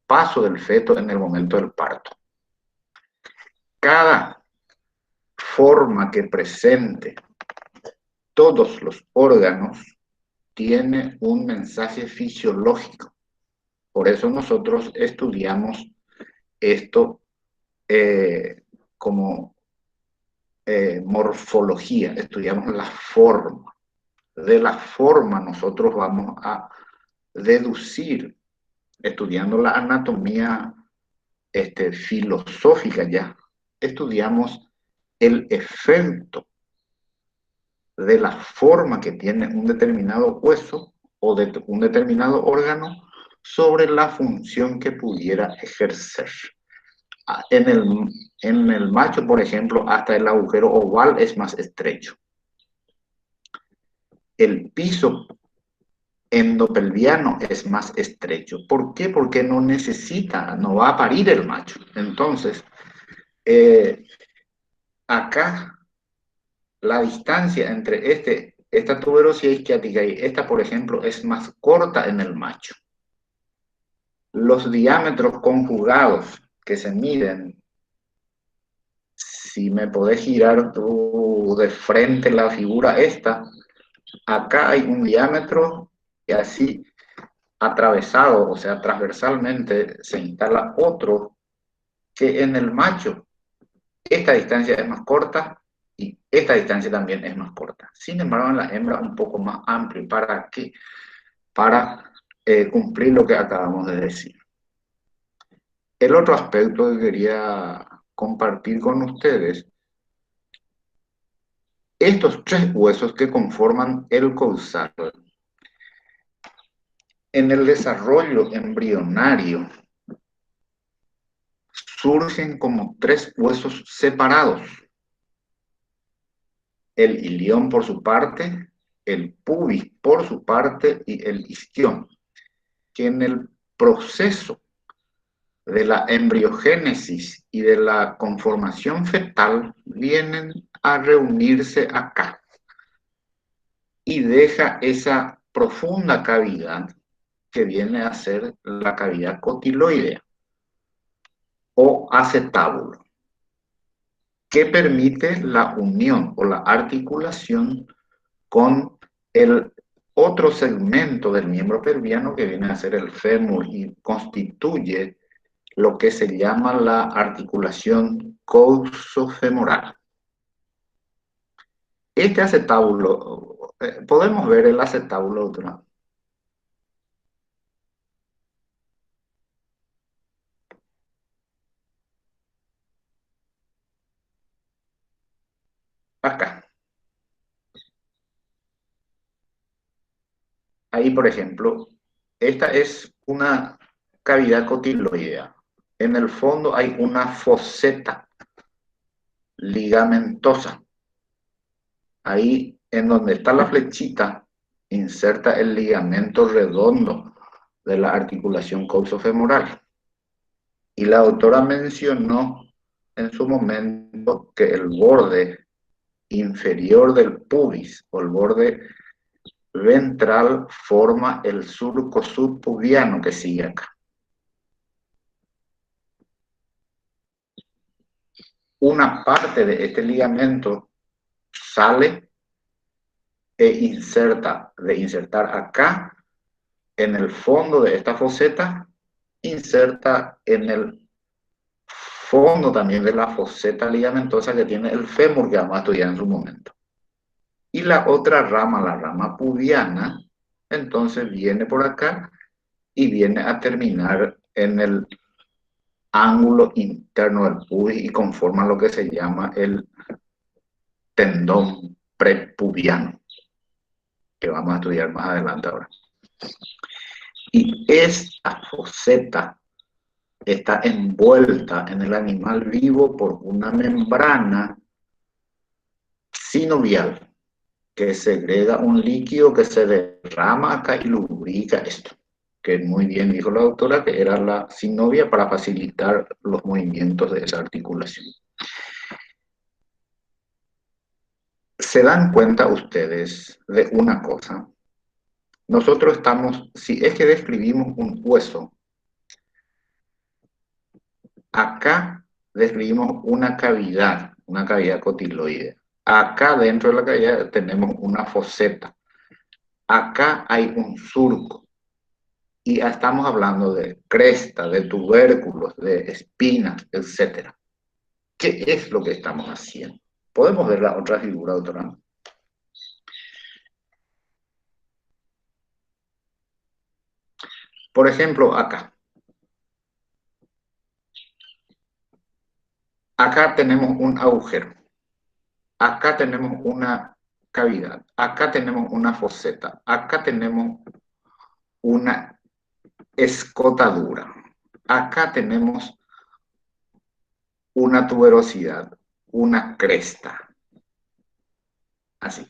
paso del feto en el momento del parto. Cada forma que presente todos los órganos tiene un mensaje fisiológico. Por eso nosotros estudiamos esto como morfología, estudiamos la forma. De la forma nosotros vamos a deducir, estudiando la anatomía filosófica ya, estudiamos el efecto de la forma que tiene un determinado hueso o de un determinado órgano sobre la función que pudiera ejercer. En el macho, por ejemplo, hasta el agujero oval es más estrecho. El piso endopelviano es más estrecho. ¿Por qué? Porque no necesita, no va a parir el macho. Entonces, acá la distancia entre esta tuberosidad isquiática y esta, por ejemplo, es más corta en el macho. Los diámetros conjugados que se miden, si me podés girar tú de frente la figura esta, acá hay un diámetro y así atravesado, o sea, transversalmente se instala otro que en el macho esta distancia es más corta y esta distancia también es más corta. Sin embargo, en la hembra un poco más amplio. ¿Para qué? Para cumplir lo que acabamos de decir. El otro aspecto que quería compartir con ustedes, estos tres huesos que conforman el causal, en el desarrollo embrionario, surgen como tres huesos separados. El ilión por su parte, el pubis por su parte y el isquión, que en el proceso de la embriogénesis y de la conformación fetal vienen a reunirse acá y deja esa profunda cavidad que viene a ser la cavidad cotiloidea o acetábulo, que permite la unión o la articulación con el otro segmento del miembro pelviano que viene a ser el fémur y constituye lo que se llama la articulación coxofemoral. Este acetábulo, ¿podemos ver el acetábulo, doctora? Acá. Ahí, por ejemplo, esta es una cavidad cotiloidea. En el fondo hay una foseta ligamentosa. Ahí, en donde está la flechita, inserta el ligamento redondo de la articulación coxofemoral. Y la doctora mencionó en su momento que el borde inferior del pubis, o el borde ventral, forma el surco subpubiano que sigue acá. Una parte de este ligamento sale e insertar acá, en el fondo de esta foseta, inserta en el fondo también de la foseta ligamentosa que tiene el fémur, que vamos a estudiar en su momento. Y la otra rama, la rama pubiana, entonces viene por acá y viene a terminar en el ángulo interno del pubis y conforma lo que se llama el tendón prepubiano, que vamos a estudiar más adelante ahora. Y esta foseta está envuelta en el animal vivo por una membrana sinovial que segrega un líquido que se derrama acá y lubrica esto. que muy bien dijo la doctora, que era la synovia para facilitar los movimientos de esa articulación. ¿Se dan cuenta ustedes de una cosa? Nosotros estamos, si es que describimos un hueso, acá describimos una cavidad cotiloidea. Acá dentro de la cavidad tenemos una foseta. Acá hay un surco. Y ya estamos hablando de cresta, de tubérculos, de espinas, etc. ¿Qué es lo que estamos haciendo? ¿Podemos ver la otra figura, doctora? Por ejemplo, acá. Acá tenemos un agujero. Acá tenemos una cavidad. Acá tenemos una foseta. Acá tenemos una escotadura. Acá tenemos una tuberosidad, una cresta. Así.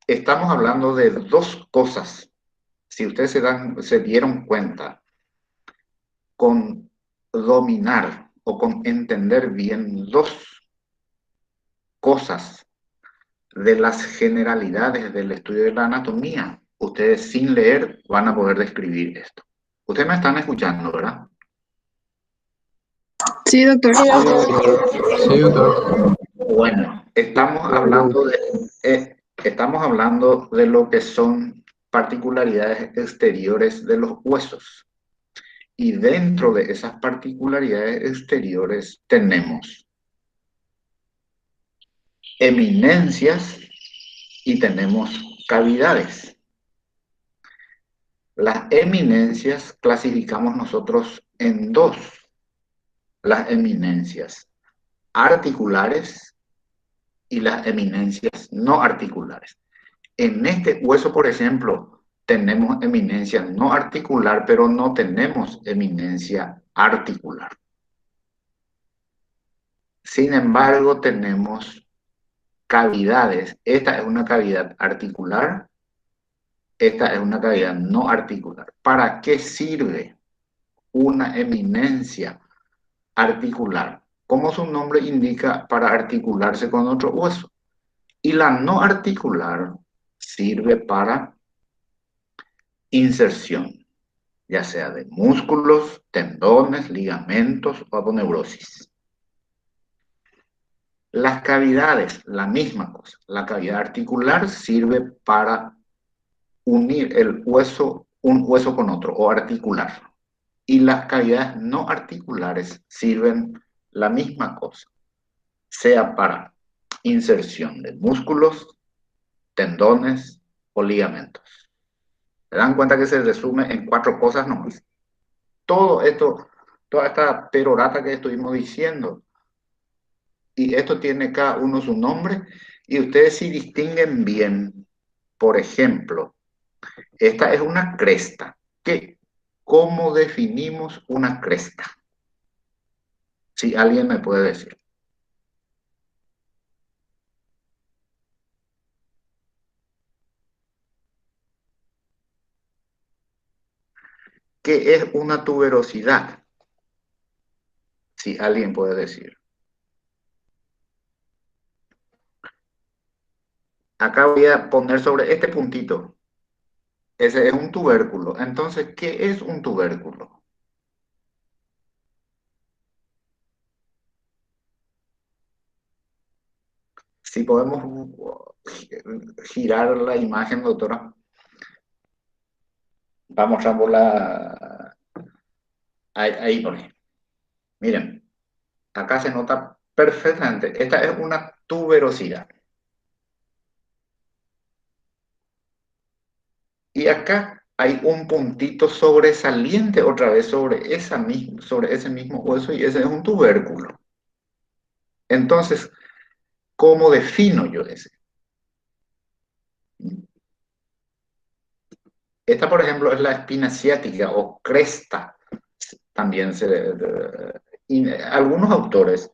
Estamos hablando de dos cosas. Si ustedes se dieron cuenta, con dominar o con entender bien dos cosas de las generalidades del estudio de la anatomía, ustedes sin leer van a poder describir esto. Ustedes me están escuchando, ¿verdad? Sí, doctor. Sí, doctor. Bueno, estamos hablando de lo que son particularidades exteriores de los huesos. Y dentro de esas particularidades exteriores tenemos eminencias y tenemos cavidades. Las eminencias clasificamos nosotros en dos. Las eminencias articulares y las eminencias no articulares. En este hueso, por ejemplo, tenemos eminencia no articular, pero no tenemos eminencia articular. Sin embargo, tenemos cavidades. Esta es una cavidad articular, esta es una cavidad no articular. ¿Para qué sirve una eminencia articular? Como su nombre indica, para articularse con otro hueso. Y la no articular sirve para inserción, ya sea de músculos, tendones, ligamentos o aponeurosis. Las cavidades, la misma cosa. La cavidad articular sirve para unir el hueso, un hueso con otro, o articular. Y las cavidades no articulares sirven la misma cosa, sea para inserción de músculos, tendones o ligamentos. ¿Se dan cuenta que se resume en cuatro cosas nomás? Todo esto, toda esta perorata que estuvimos diciendo, y esto tiene cada uno su nombre, y ustedes si distinguen bien, por ejemplo, esta es una cresta. ¿Cómo definimos una cresta? Si alguien me puede decir. ¿Qué es una tuberosidad? Si alguien puede decir. Acá voy a poner sobre este puntito. Ese es un tubérculo. Entonces, ¿qué es un tubérculo? Si podemos girar la imagen, doctora. Vamos a la... Ahí pone. Miren, acá se nota perfectamente. Esta es una tuberosidad. Y acá hay un puntito sobresaliente otra vez sobre ese mismo hueso, y ese es un tubérculo. Entonces, ¿cómo defino yo ese? Esta, por ejemplo, es la espina ciática o cresta. También algunos autores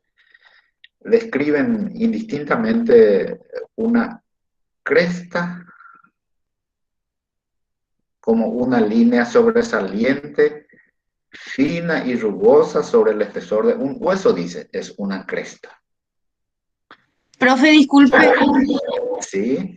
describen indistintamente una cresta como una línea sobresaliente, fina y rugosa sobre el espesor de un hueso, dice, es una cresta. Profe, disculpe, ¿Sí?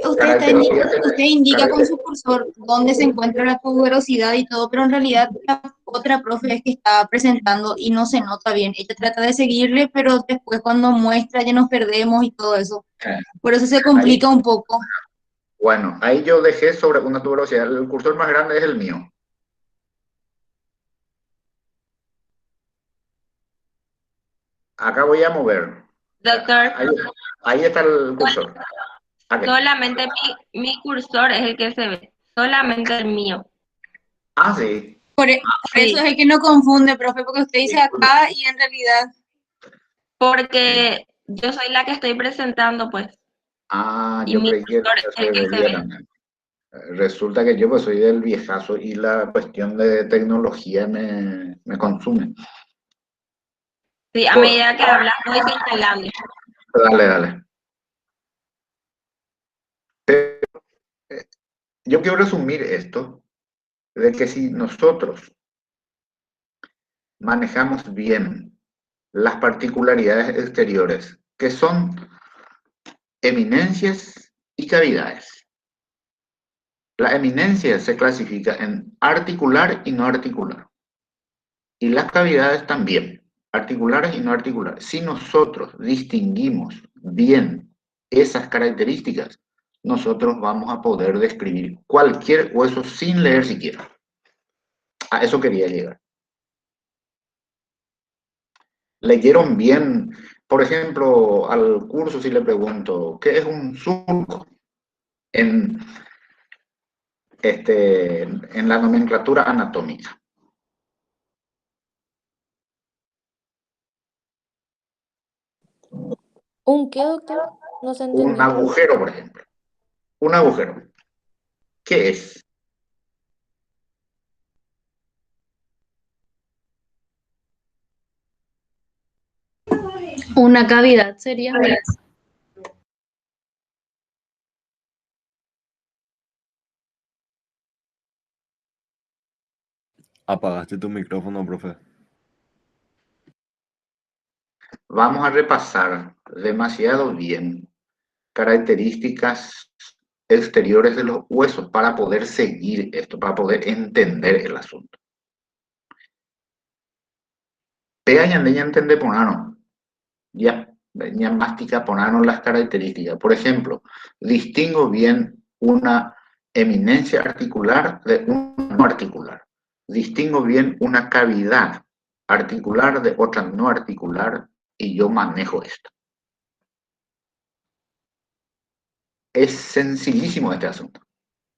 usted indica con su cursor dónde se encuentra la tuberosidad y todo, pero en realidad la otra profe es que está presentando y no se nota bien. Ella trata de seguirle, pero después cuando muestra ya nos perdemos y todo eso. Por eso se complica un poco. Bueno, ahí yo dejé sobre una tuberosidad. El cursor más grande es el mío. Acá voy a mover. Doctor, Ahí está el cursor. Aquí. solamente mi cursor es el que se ve, solamente el mío. Ah, sí. Por eso es el que no confunde, profe, porque usted dice acá y en realidad... Porque yo soy la que estoy presentando, pues. Ah, Y yo mi creí que cursor es el que se ve. también. Resulta que yo pues soy del viejazo y la cuestión de tecnología me consume. Sí, a medida que hablas voy señalando. Dale. Pero yo quiero resumir esto, de que si nosotros manejamos bien las particularidades exteriores, que son eminencias y cavidades. La eminencia se clasifica en articular y no articular. Y las cavidades también, articulares y no articulares. Si nosotros distinguimos bien esas características, nosotros vamos a poder describir cualquier hueso sin leer siquiera. A eso quería llegar. ¿Leyeron bien? Por ejemplo, al curso si le pregunto, ¿qué es un surco? En la nomenclatura anatómica. ¿Un qué, doctor? No se Un entendió. agujero, por ejemplo. Un agujero. ¿Qué es? Una cavidad sería. Apagaste tu micrófono, profe. Vamos a repasar demasiado bien características exteriores de los huesos para poder seguir esto, para poder entender el asunto. Pega y entender ponernos. Ya mastica ponernos las características. Por ejemplo, distingo bien una eminencia articular de una no articular. Distingo bien una cavidad articular de otra no articular y yo manejo esto. Es sencillísimo este asunto.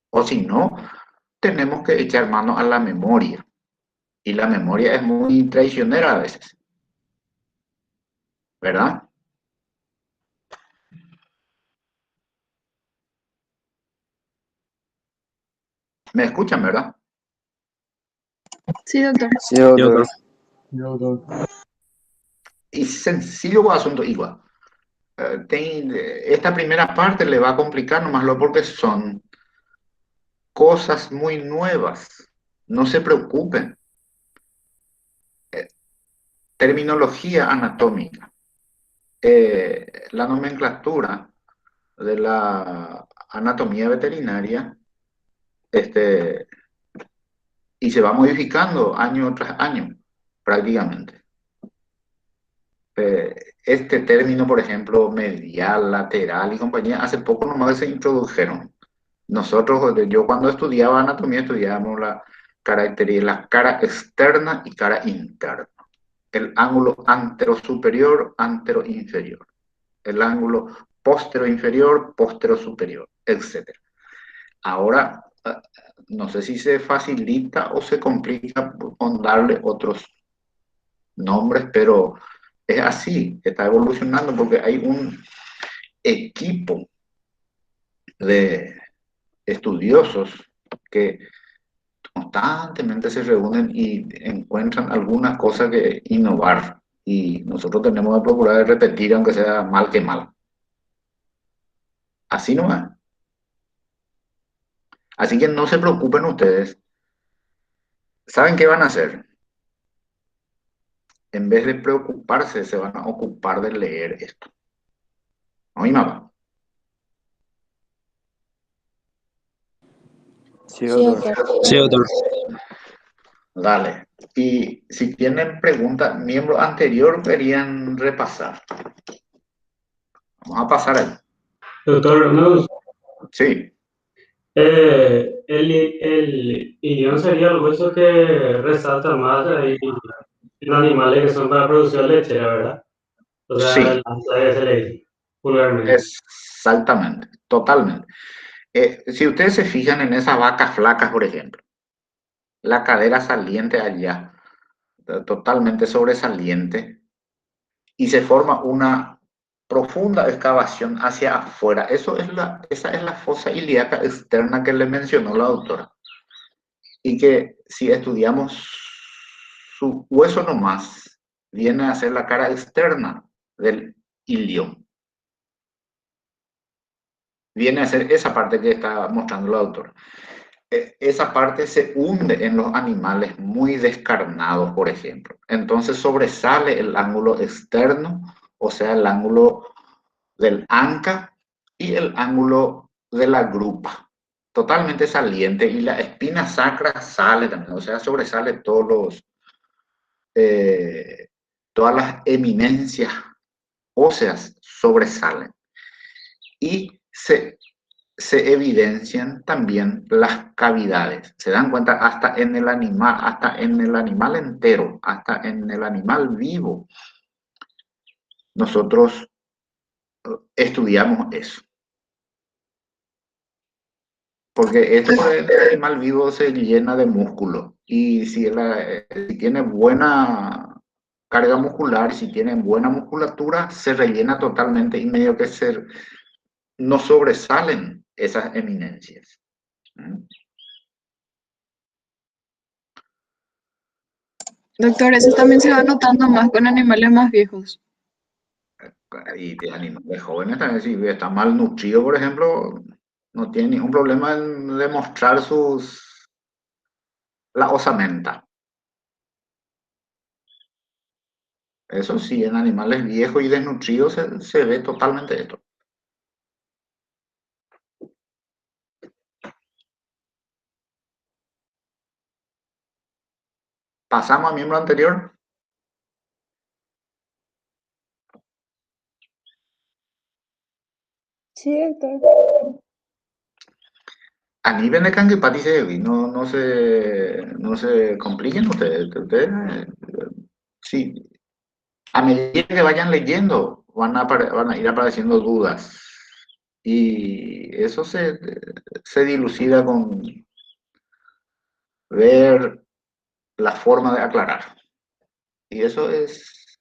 O si no, tenemos que echar mano a la memoria. Y la memoria es muy traicionera a veces. ¿Verdad? ¿Me escuchan, verdad? Sí, doctor. Sí, doctor. Y sencillo asunto igual. Esta primera parte le va a complicar nomás lo porque son cosas muy nuevas. No se preocupen. Terminología anatómica. La nomenclatura de la anatomía veterinaria y se va modificando año tras año, prácticamente. Este término, por ejemplo, medial, lateral y compañía, hace poco nomás se introdujeron. Nosotros, yo cuando estudiaba anatomía, estudiábamos la cara externa y cara interna. El ángulo antero-superior, antero-inferior. El ángulo postero-inferior, postero-superior, etc. Ahora, no sé si se facilita o se complica con darle otros nombres, pero es así, está evolucionando porque hay un equipo de estudiosos que constantemente se reúnen y encuentran alguna cosa que innovar y nosotros tenemos que procurar de repetir aunque sea mal que mal. Así nomás. Así que no se preocupen ustedes. ¿Saben qué van a hacer? En vez de preocuparse, se van a ocupar de leer esto. ¿No, mi mamá? Sí, Sí, doctor. doctor. Sí, doctor. Dale. Y si tienen preguntas, miembro anterior querían repasar. Vamos a pasar ahí. Doctor, no, Sí. el ilión sería el hueso que resalta más ahí en animales que son para producción lechera, ¿verdad? O sea, Sí, el que se le dice vulgarmente. exactamente, totalmente. Si ustedes se fijan en esas vacas flacas, por ejemplo, la cadera saliente allá, totalmente sobresaliente, y se forma una profunda excavación hacia afuera. Esa es la fosa ilíaca externa que le mencionó la doctora. Y que si estudiamos su hueso nomás, viene a ser la cara externa del ilion. Viene a ser esa parte que está mostrando la doctora. Esa parte se hunde en los animales muy descarnados, por ejemplo. Entonces sobresale el ángulo externo, o sea, el ángulo del anca y el ángulo de la grupa. Totalmente saliente. Y la espina sacra sale también, o sea, sobresale todas las eminencias óseas sobresalen. Y se evidencian también las cavidades. Se dan cuenta hasta en el animal entero, hasta en el animal vivo. Nosotros estudiamos eso. Porque el animal vivo se llena de músculo. Y si tiene buena carga muscular, si tiene buena musculatura, se rellena totalmente y medio que no sobresalen esas eminencias. Doctor, eso también se va notando más con animales más viejos. Y de animales jóvenes también, si está mal nutrido, por ejemplo, no tiene ningún problema en demostrar la osamenta. Eso sí, en animales viejos y desnutridos se ve totalmente esto. Pasamos al miembro anterior. Sí, doctor. A nivel de canguipati no se compliquen ustedes, sí, a medida que vayan leyendo van a ir apareciendo dudas y eso se dilucida con ver la forma de aclarar y eso es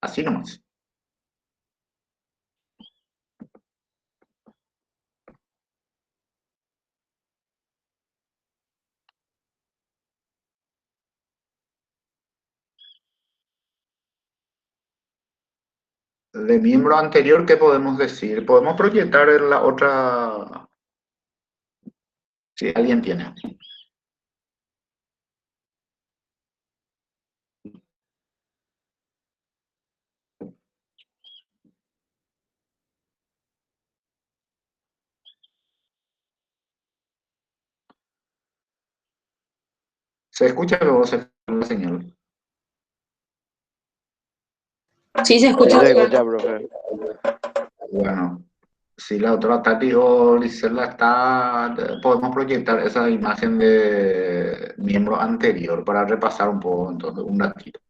así nomás. De miembro anterior, ¿qué podemos decir? Podemos proyectar en la otra, si alguien tiene. ¿Se escucha o se escucha la señal? Sí, se Sí, escucha. se escucha, profe. Bueno, si la otra Tati o Lisela podemos proyectar esa imagen de miembro anterior para repasar un poco, entonces, un ratito.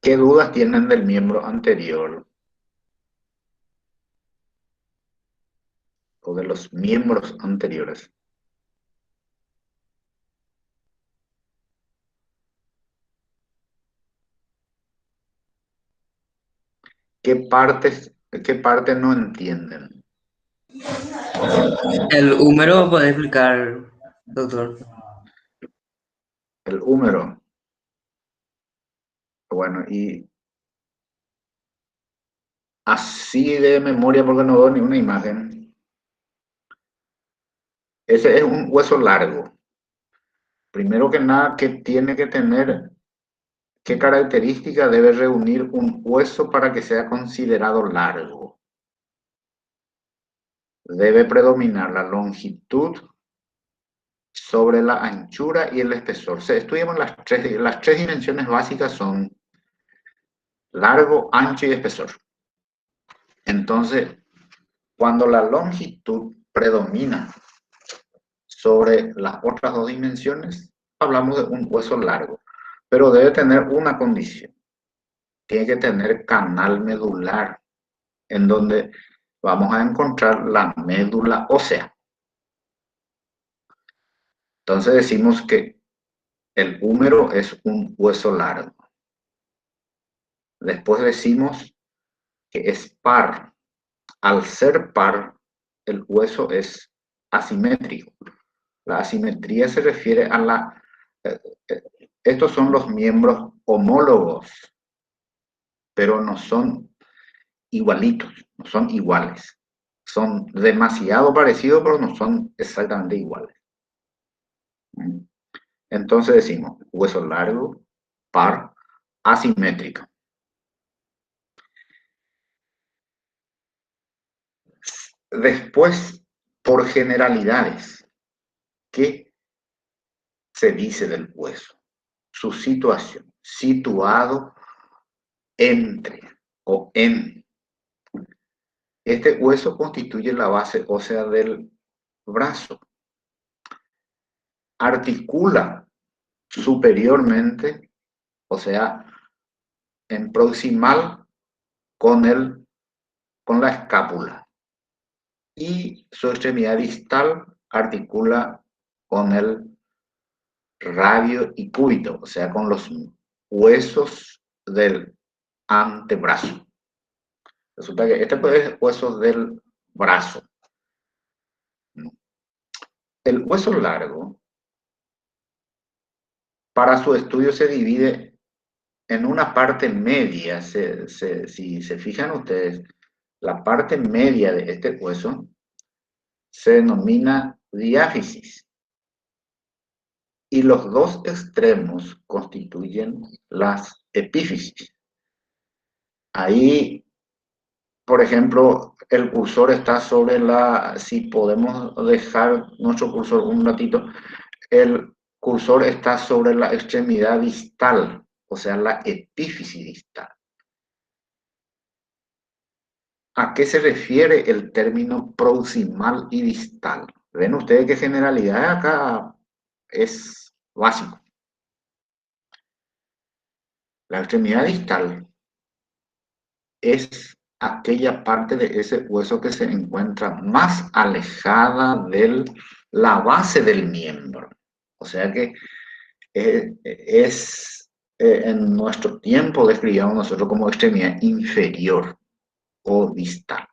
¿Qué dudas tienen del miembro anterior o de los miembros anteriores? ¿Qué parte no entienden? El húmero, ¿puede explicar, doctor? El húmero. Bueno, y así de memoria, porque no veo ni una imagen. Ese es un hueso largo. Primero que nada, ¿qué tiene que tener? ¿Qué característica debe reunir un hueso para que sea considerado largo? Debe predominar la longitud sobre la anchura y el espesor. Se estudiamos las tres dimensiones básicas son largo, ancho y espesor. Entonces, cuando la longitud predomina sobre las otras dos dimensiones, hablamos de un hueso largo, pero debe tener una condición. Tiene que tener canal medular, en donde vamos a encontrar la médula ósea. Entonces decimos que el húmero es un hueso largo. Después decimos que es par. Al ser par, el hueso es asimétrico. La asimetría se refiere a la... estos son los miembros homólogos, pero no son igualitos, no son iguales. Son demasiado parecidos, pero no son exactamente iguales. Entonces decimos hueso largo, par, asimétrico. Después, por generalidades, ¿qué se dice del hueso? Su situación, situado entre o en. Este hueso constituye la base ósea del brazo. Articula superiormente, o sea, en proximal con la escápula. Y su extremidad distal articula con el radio y cúbito, o sea, con los huesos del antebrazo. Resulta que este es hueso del brazo. El hueso largo, para su estudio se divide en una parte media. Si se fijan ustedes, la parte media de este hueso se denomina diáfisis. Y los dos extremos constituyen las epífisis. Ahí, por ejemplo, el cursor está sobre si podemos dejar nuestro cursor un ratito, el cursor está sobre la extremidad distal, o sea, la epífisis distal. ¿A qué se refiere el término proximal y distal? Ven ustedes qué generalidad acá es básico. La extremidad distal es aquella parte de ese hueso que se encuentra más alejada de la base del miembro. O sea que en nuestro tiempo describíamos nosotros como extremidad inferior o distal.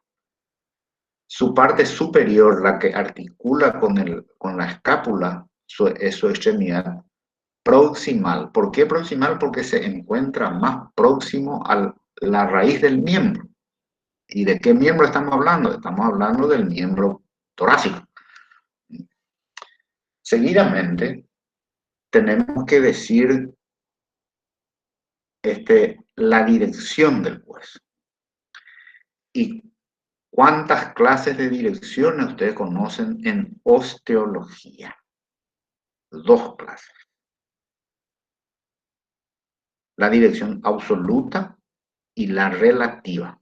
Su parte superior, la que articula con la escápula, es su extremidad proximal. ¿Por qué proximal? Porque se encuentra más próximo a la raíz del miembro. ¿Y de qué miembro estamos hablando? Estamos hablando del miembro torácico. Seguidamente, tenemos que decir la dirección del hueso. ¿Y cuántas clases de direcciones ustedes conocen en osteología? 2 clases. La dirección absoluta y la relativa.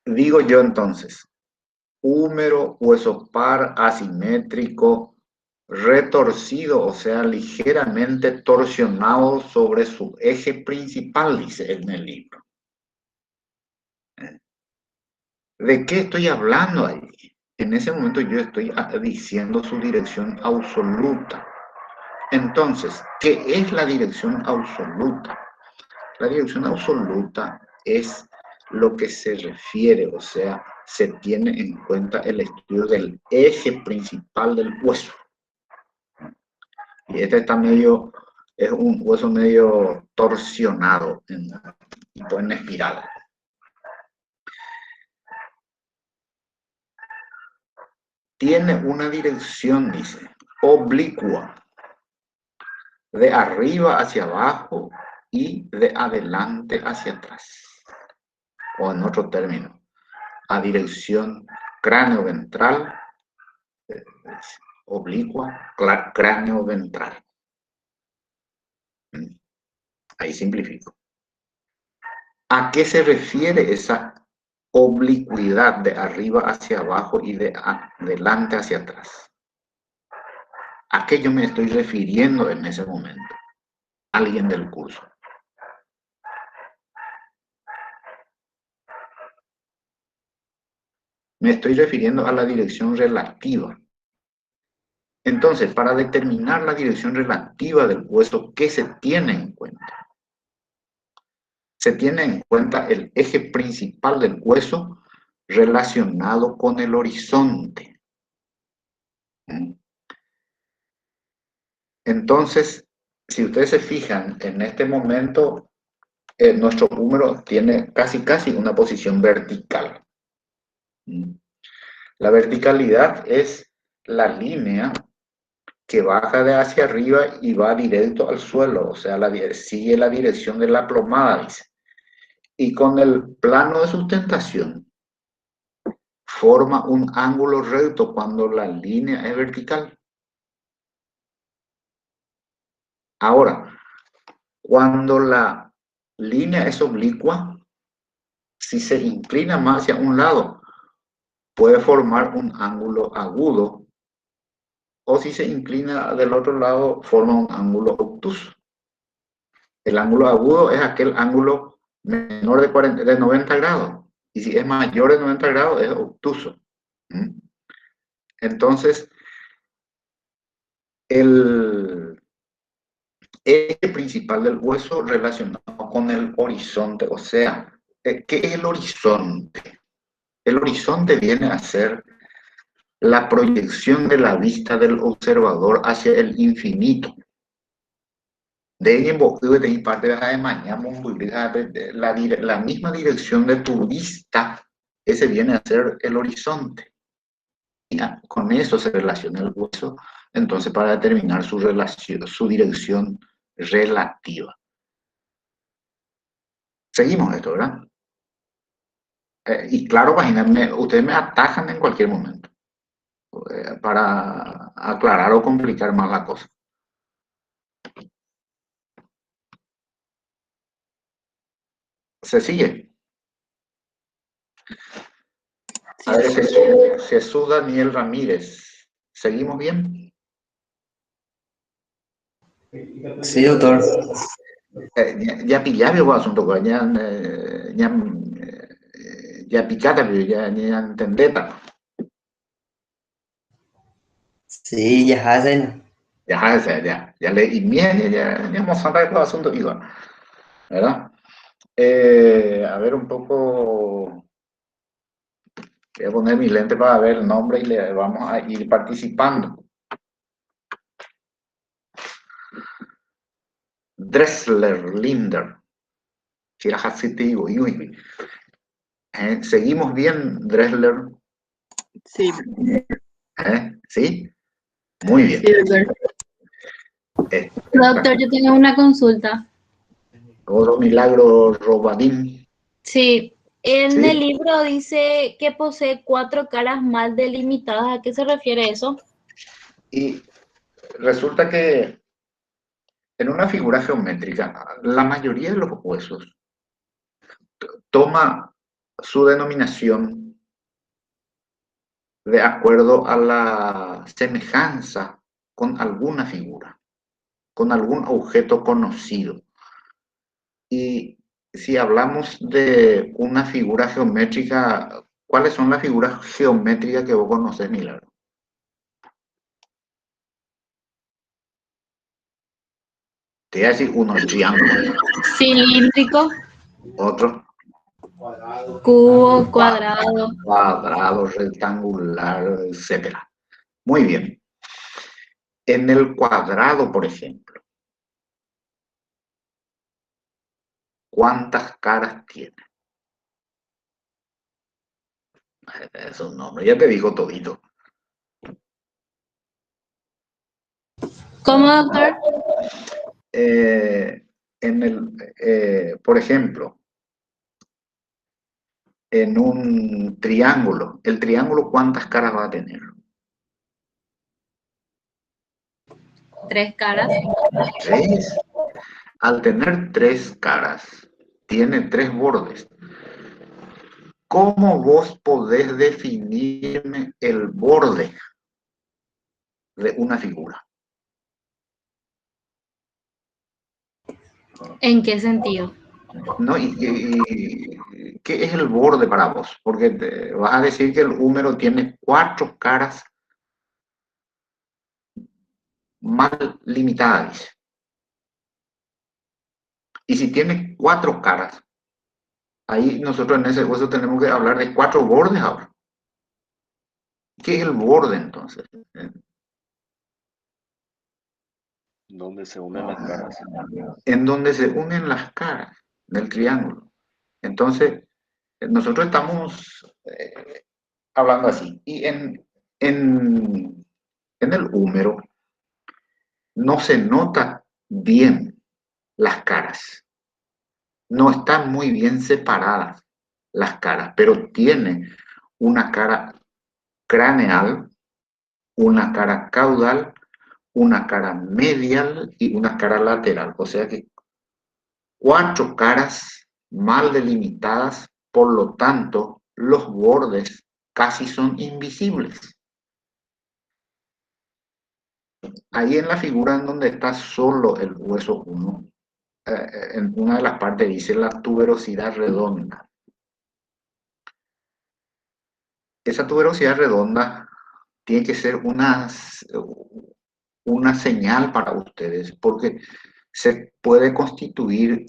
Digo yo entonces, húmero, hueso par, asimétrico, retorcido, o sea, ligeramente torsionado sobre su eje principal, dice en el libro. ¿De qué estoy hablando ahí? En ese momento yo estoy diciendo su dirección absoluta. Entonces, ¿qué es la dirección absoluta? La dirección absoluta es lo que se refiere, o sea, se tiene en cuenta el estudio del eje principal del hueso. Y este está medio, es un hueso medio torsionado, tipo en espiral. Tiene una dirección, dice, oblicua, de arriba hacia abajo y de adelante hacia atrás. O en otro término, a dirección cráneo-ventral, oblicua, cráneo-ventral. Ahí simplifico. ¿A qué se refiere esa oblicuidad de arriba hacia abajo y de adelante hacia atrás? ¿A qué yo me estoy refiriendo en ese momento? Alguien del curso. Me estoy refiriendo a la dirección relativa. Entonces, para determinar la dirección relativa del hueso, ¿qué se tiene en cuenta? Se tiene en cuenta el eje principal del hueso relacionado con el horizonte. Entonces, si ustedes se fijan, en este momento, nuestro húmero tiene casi una posición vertical. La verticalidad es la línea que baja de hacia arriba y va directo al suelo, o sea, sigue la dirección de la plomada, dice. Y con el plano de sustentación forma un ángulo recto cuando la línea es vertical. Ahora, cuando la línea es oblicua, si se inclina más hacia un lado, puede formar un ángulo agudo, o si se inclina del otro lado, forma un ángulo obtuso. El ángulo agudo es aquel ángulo menor de 90 grados, y si es mayor de 90 grados es obtuso. Entonces, el eje principal del hueso relacionado con el horizonte, o sea, ¿qué es el horizonte? El horizonte viene a ser la proyección de la vista del observador hacia el infinito. La misma dirección de tu vista, ese viene a ser el horizonte. Y con eso se relaciona el hueso, entonces para determinar su dirección relativa. Seguimos esto, ¿verdad? Y claro, imagínense, ustedes me atajan en cualquier momento para aclarar o complicar más la cosa. ¿Se sigue? A ver, Jesús Daniel Ramírez. ¿Seguimos bien? Sí, doctor. Ya pillaba el asunto, ya picata, ya entendeta. Sí, ya hacen. Ya le ya mostraba el asunto iba, ¿verdad? A ver un poco, voy a poner mi lente para ver el nombre y le vamos a ir participando. Dressler Linder. ¿Seguimos bien, Dressler? Sí. ¿Sí? Muy bien. Sí, doctor. Doctor, yo tengo una consulta. Otro milagro Robadín. Sí, en ¿Sí? el libro dice que posee 4 caras mal delimitadas. ¿A qué se refiere eso? Y resulta que en una figura geométrica, la mayoría de los huesos toma su denominación de acuerdo a la semejanza con alguna figura, con algún objeto conocido. Y si hablamos de una figura geométrica, ¿cuáles son las figuras geométricas que vos conocés, Milagro? Te voy a decir uno, triángulo. Cilíndrico, Otro, cubo, cuadrado. cuadrado, rectangular, etcétera. Muy bien. En el cuadrado, por ejemplo, ¿cuántas caras tiene? Es un nombre, ya te digo todito. ¿Cómo, doctor? Por ejemplo, en un triángulo, ¿el triángulo cuántas caras va a tener? 3 caras. Tres. Al tener 3 caras, tiene 3 bordes. ¿Cómo vos podés definirme el borde de una figura? ¿En qué sentido? ¿No? ¿Qué es el borde para vos? Porque vas a decir que el húmero tiene 4 caras mal limitadas. Y si tiene 4 caras, ahí nosotros en ese hueso tenemos que hablar de 4 bordes ahora. ¿Qué es el borde entonces? Donde se unen las caras. En donde se unen las caras del triángulo. Entonces, nosotros estamos hablando así. Y en el húmero no se nota bien las caras. No están muy bien separadas las caras, pero tiene una cara craneal, una cara caudal, una cara medial y una cara lateral. O sea que 4 caras mal delimitadas, por lo tanto, los bordes casi son invisibles. Ahí en la figura en donde está solo el hueso 1, en una de las partes dice la tuberosidad redonda. Esa tuberosidad redonda tiene que ser una señal para ustedes, porque se puede constituir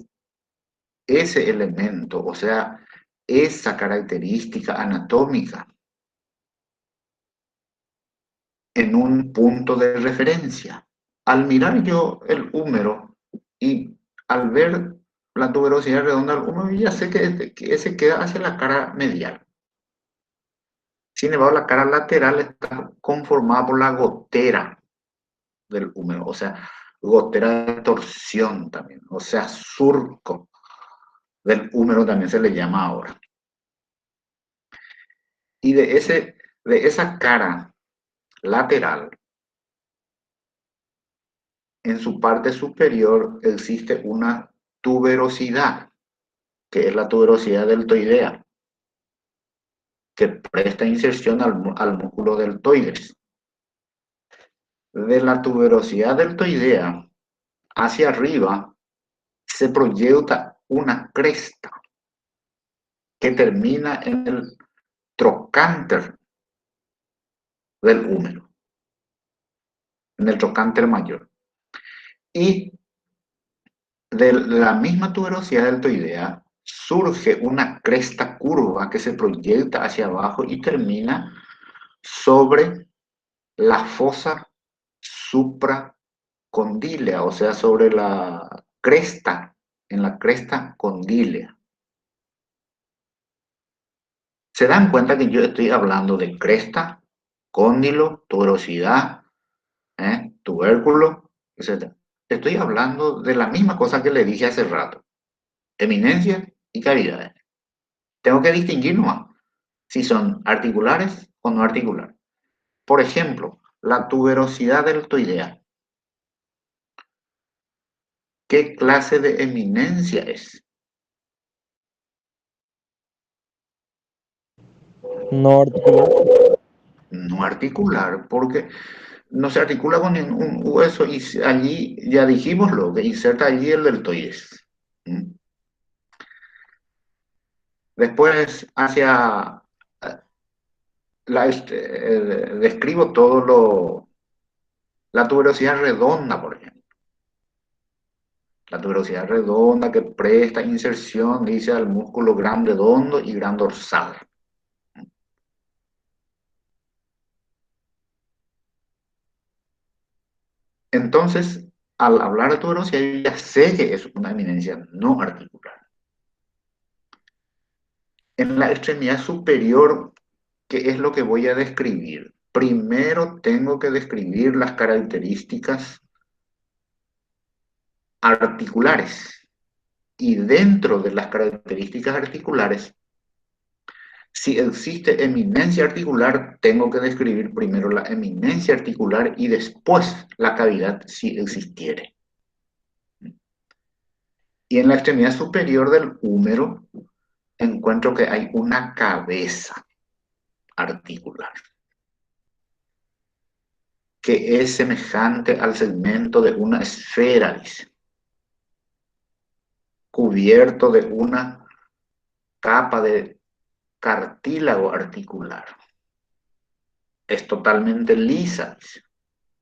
ese elemento, o sea, esa característica anatómica en un punto de referencia. Al mirar yo el húmero y al ver la tuberosidad redonda del húmero, ya sé que ese queda hacia la cara medial. Sin embargo, la cara lateral está conformada por la gotera del húmero, o sea, gotera de torsión también, o sea, surco del húmero también se le llama ahora. Y de esa cara lateral, en su parte superior existe una tuberosidad, que es la tuberosidad deltoidea, que presta inserción al músculo deltoides. De la tuberosidad deltoidea hacia arriba se proyecta una cresta que termina en el trocánter del húmero, en el trocánter mayor. Y de la misma tuberosidad deltoidea surge una cresta curva que se proyecta hacia abajo y termina sobre la fosa supracondílea, o sea, sobre la cresta, en la cresta condílea. ¿Se dan cuenta que yo estoy hablando de cresta, cóndilo, tuberosidad, tubérculo, etcétera? Estoy hablando de la misma cosa que le dije hace rato. Eminencia y cavidades. Tengo que distinguir nomás si son articulares o no articulares. Por ejemplo, la tuberosidad deltoidea. ¿Qué clase de eminencia es? No articular. No articular, porque no se articula con un hueso y allí ya dijimos lo que inserta allí el deltoides. Después, describo todo la tuberosidad redonda, por ejemplo. La tuberosidad redonda que presta inserción, dice, al músculo gran redondo y gran dorsal. Entonces, al hablar de tuberosidad, yo ya sé que es una eminencia no articular. En la extremidad superior, ¿qué es lo que voy a describir? Primero tengo que describir las características articulares. Y dentro de las características articulares, si existe eminencia articular, tengo que describir primero la eminencia articular y después la cavidad si existiere. Y en la extremidad superior del húmero encuentro que hay una cabeza articular que es semejante al segmento de una esfera, dice, cubierto de una capa de cartílago articular. Es totalmente lisa, dice,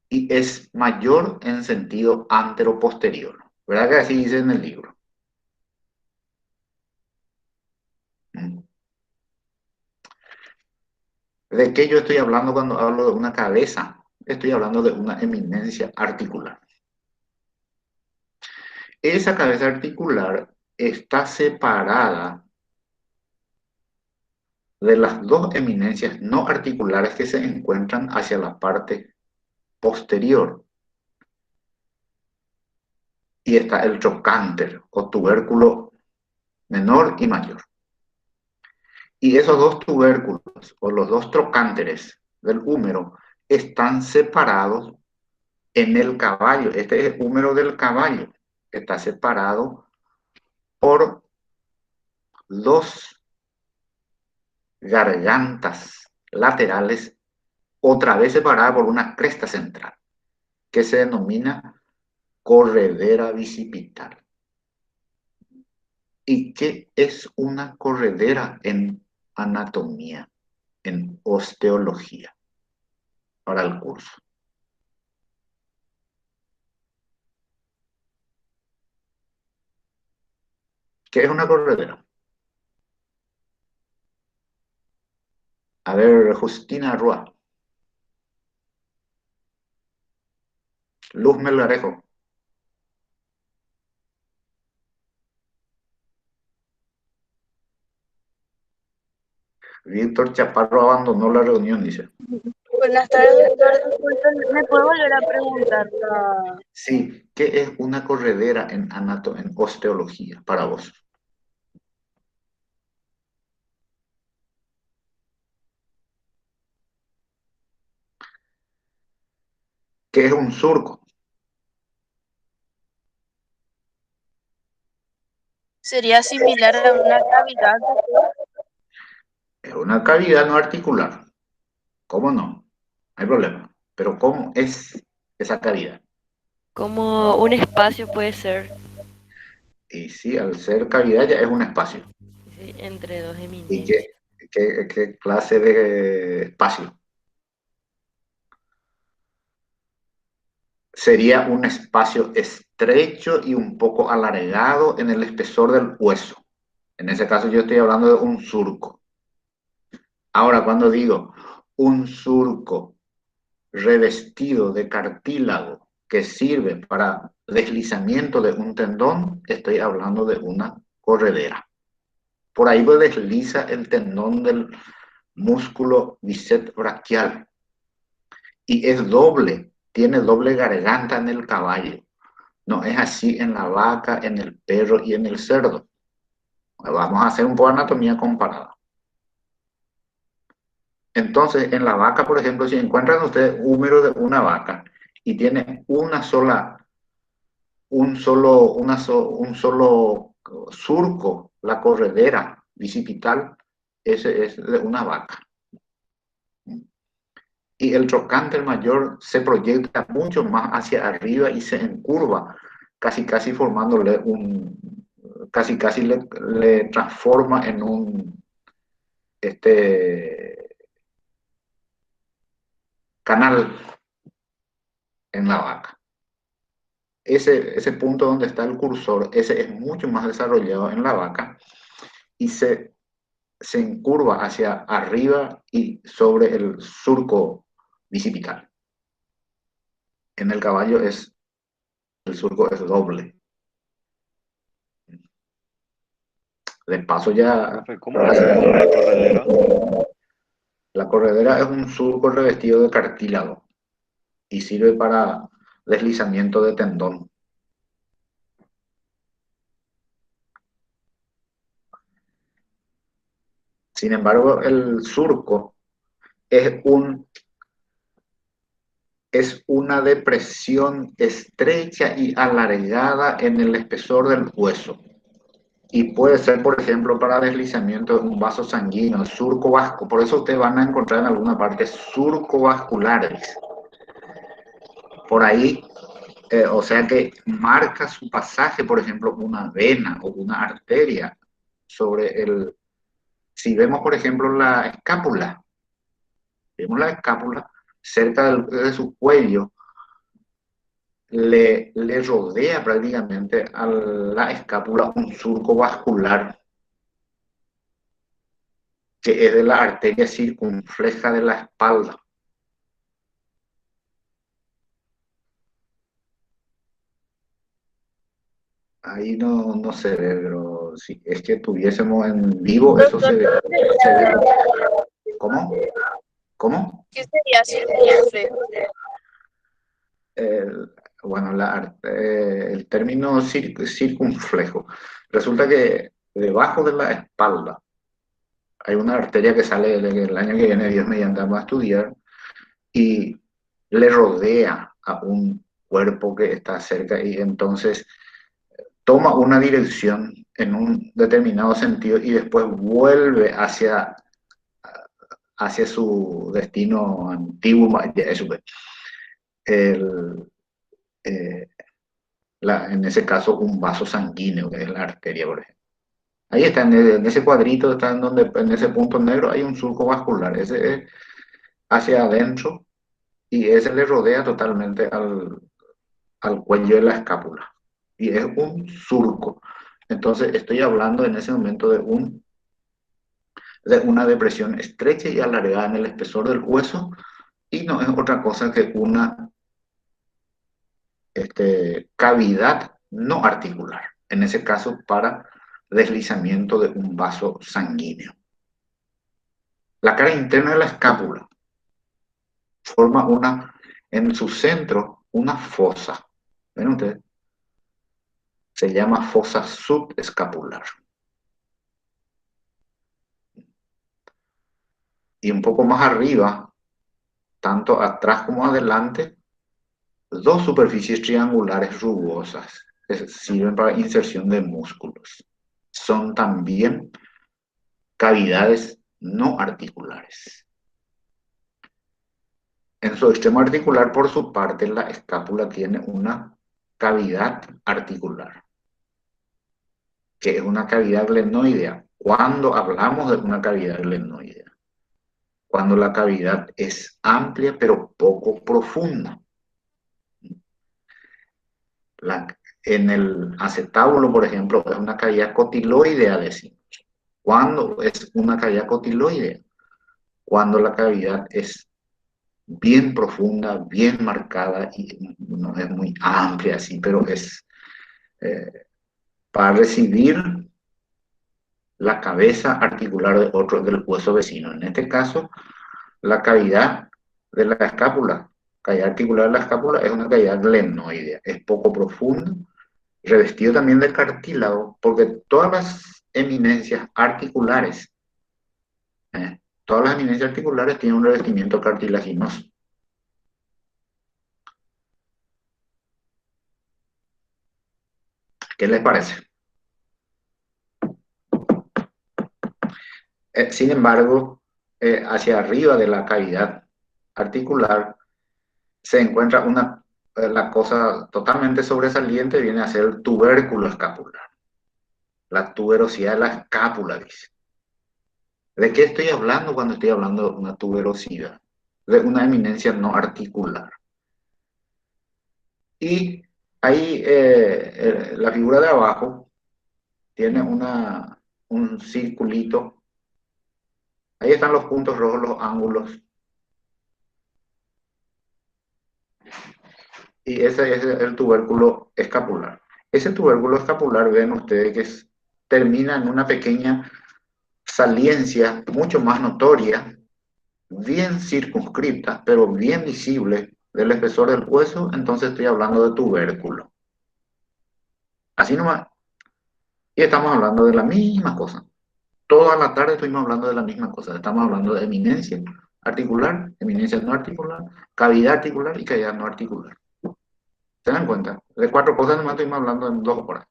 y es mayor en sentido antero-posterior. ¿Verdad que así dice en el libro? ¿De qué yo estoy hablando cuando hablo de una cabeza? Estoy hablando de una eminencia articular. Esa cabeza articular está separada de las dos eminencias no articulares que se encuentran hacia la parte posterior. Y está el trocánter o tubérculo menor y mayor. Y esos dos tubérculos o los dos trocánteres del húmero están separados en el caballo. Este es el húmero del caballo. Está separado por dos gargantas laterales, otra vez separada por una cresta central, que se denomina corredera bicipital. ¿Y qué es una corredera en anatomía, en osteología, para el curso? ¿Qué es una corredera? A ver, Justina Rua. Luz Melgarejo. Víctor Chaparro abandonó la reunión, dice. Buenas tardes, doctor. Disculpe, ¿me puede volver a preguntar Sí, ¿qué es una corredera en en osteología para vos? ¿Qué es un surco? ¿Sería similar a una cavidad, doctor? Es una cavidad no articular. ¿Cómo no? No hay problema. Pero ¿cómo es esa cavidad? Como un espacio puede ser. Y sí, al ser cavidad ya es un espacio. Sí, entre dos ¿Y eminencias. qué clase de espacio? Sería un espacio estrecho y un poco alargado en el espesor del hueso. En ese caso yo estoy hablando de un surco. Ahora, cuando digo un surco revestido de cartílago que sirve para deslizamiento de un tendón, estoy hablando de una corredera. Por ahí pues desliza el tendón del músculo bíceps braquial y es doble, tiene doble garganta en el caballo. No es así en la vaca, en el perro y en el cerdo. Vamos a hacer un poco de anatomía comparada. Entonces, en la vaca, por ejemplo, si encuentran ustedes húmero de una vaca y tiene un solo surco, la corredera bicipital, ese es de una vaca. Y el trocánter mayor se proyecta mucho más hacia arriba y se encurva, casi formándole casi le transforma en un canal en la vaca. ese punto donde está el cursor, ese es mucho más desarrollado en la vaca y se encurva hacia arriba y sobre el surco bicipital. En el caballo el surco es doble. De paso ya... ¿Cómo es la corredera? La corredera es un surco revestido de cartílago y sirve para deslizamiento de tendón. Sin embargo, el surco es una depresión estrecha y alargada en el espesor del hueso. Y puede ser, por ejemplo, para deslizamiento de un vaso sanguíneo, surco vasco. Por eso ustedes van a encontrar en alguna parte surco vasculares. Por ahí, o sea que marca su pasaje, por ejemplo, una vena o una arteria sobre el... Si vemos, por ejemplo, la escápula, vemos la escápula cerca de su cuello, le rodea prácticamente a la escápula un surco vascular que es de la arteria circunfleja de la espalda. Ahí no se ve, pero si es que tuviésemos en vivo, eso se ve. ¿Cómo? ¿Cómo? ¿Qué sería circunflejo? Bueno, el término circunflejo. Resulta que debajo de la espalda hay una arteria que sale el año que viene, Dios mediante, vamos a estudiar, y le rodea a un cuerpo que está cerca y entonces toma una dirección en un determinado sentido y después vuelve hacia su destino antiguo. En ese caso, un vaso sanguíneo, que es la arteria, por ejemplo. Ahí está, en ese cuadrito, está en ese punto negro, hay un surco vascular. Ese es hacia adentro y ese le rodea totalmente al cuello de la escápula. Y es un surco. Entonces, estoy hablando en ese momento de una depresión estrecha y alargada en el espesor del hueso y no es otra cosa que una cavidad no articular, en ese caso para deslizamiento de un vaso sanguíneo. La cara interna de la escápula forma en su centro una fosa. ¿Ven ustedes? Se llama fosa subescapular. Y un poco más arriba, tanto atrás como adelante, dos superficies triangulares rugosas que sirven para inserción de músculos. Son también cavidades no articulares. En su extremo articular, por su parte, la escápula tiene una cavidad articular, que es una cavidad glenoidea. Cuando hablamos de una cavidad glenoidea, cuando la cavidad es amplia pero poco profunda. En el acetábulo, por ejemplo, es una cavidad cotiloidea, decimos. ¿Cuándo es una cavidad cotiloidea? Cuando la cavidad es bien profunda, bien marcada y no es muy amplia así, pero es para recibir la cabeza articular del hueso vecino. En este caso, la cavidad de la escápula, cavidad articular de la escápula es una cavidad glenoidea, es poco profunda, revestido también de cartílago, porque todas las eminencias articulares, tienen un revestimiento cartilaginoso. ¿Qué les parece? Sin embargo, hacia arriba de la cavidad articular se encuentra la cosa totalmente sobresaliente, viene a ser el tubérculo escapular. La tuberosidad de la escápula, dice. ¿De qué estoy hablando cuando estoy hablando de una tuberosidad? De una eminencia no articular. Y Ahí la figura de abajo tiene un circulito. Ahí están los puntos rojos, los ángulos. Y ese es el tubérculo escapular. Ese tubérculo escapular, ven ustedes que termina en una pequeña saliencia mucho más notoria, bien circunscripta, pero bien visible del espesor del hueso. Entonces estoy hablando de tubérculo. Así nomás. Y estamos hablando de la misma cosa. Toda la tarde estuvimos hablando de la misma cosa. Estamos hablando de eminencia articular, eminencia no articular, cavidad articular y cavidad no articular. ¿Se dan cuenta? De 4 cosas nomás estuvimos hablando en 2 horas.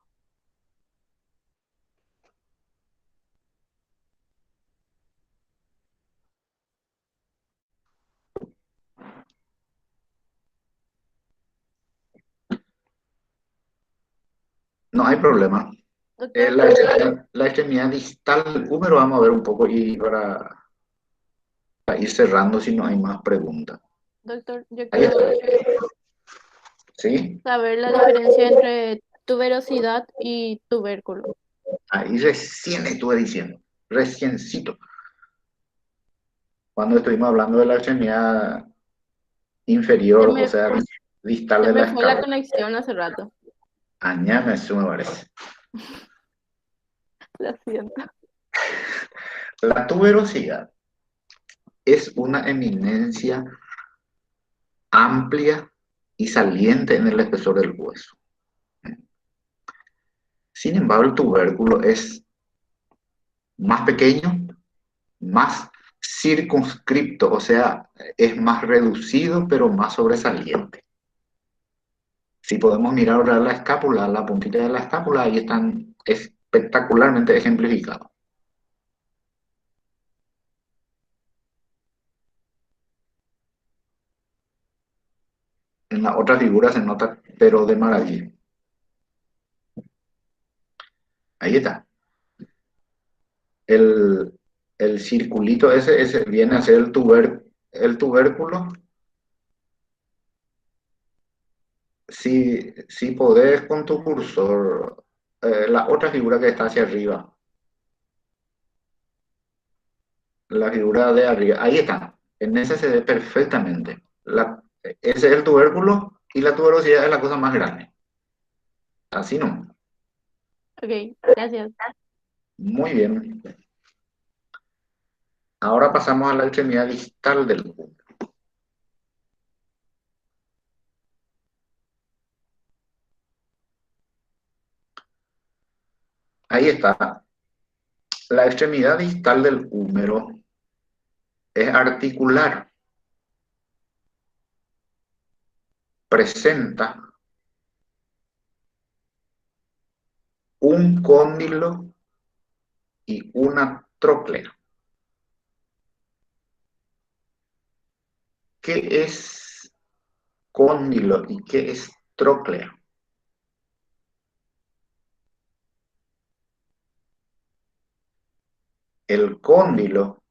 No hay problema. La extremidad distal del húmero vamos a ver un poco y para ir cerrando si no hay más preguntas. Doctor, yo Ahí quiero está. ¿Sí? saber la diferencia entre tuberosidad y tubérculo. Ahí recién estuve diciendo, reciencito. Cuando estuvimos hablando de la extremidad inferior, o sea, distal Se de la me fue la escápula. conexión hace rato. Añame, eso me parece. Lo siento. La tuberosidad es una eminencia amplia y saliente en el espesor del hueso. Sin embargo, el tubérculo es más pequeño, más circunscripto, o sea, es más reducido, pero más sobresaliente. Si podemos mirar ahora la escápula, la puntita de la escápula, ahí están espectacularmente ejemplificados. En la otra figura se nota, pero de maravilla. Ahí está. El circulito ese viene a ser el tubérculo. Si podés con tu cursor, la otra figura que está hacia arriba, la figura de arriba, ahí está. En ese se ve perfectamente. Ese es el tubérculo y la tuberosidad es la cosa más grande. Así no. Ok, gracias. Muy bien. Ahora pasamos a la extremidad distal del húmero. Ahí está. La extremidad distal del húmero es articular. Presenta un cóndilo y una tróclea. ¿Qué es cóndilo y qué es tróclea? El cóndilo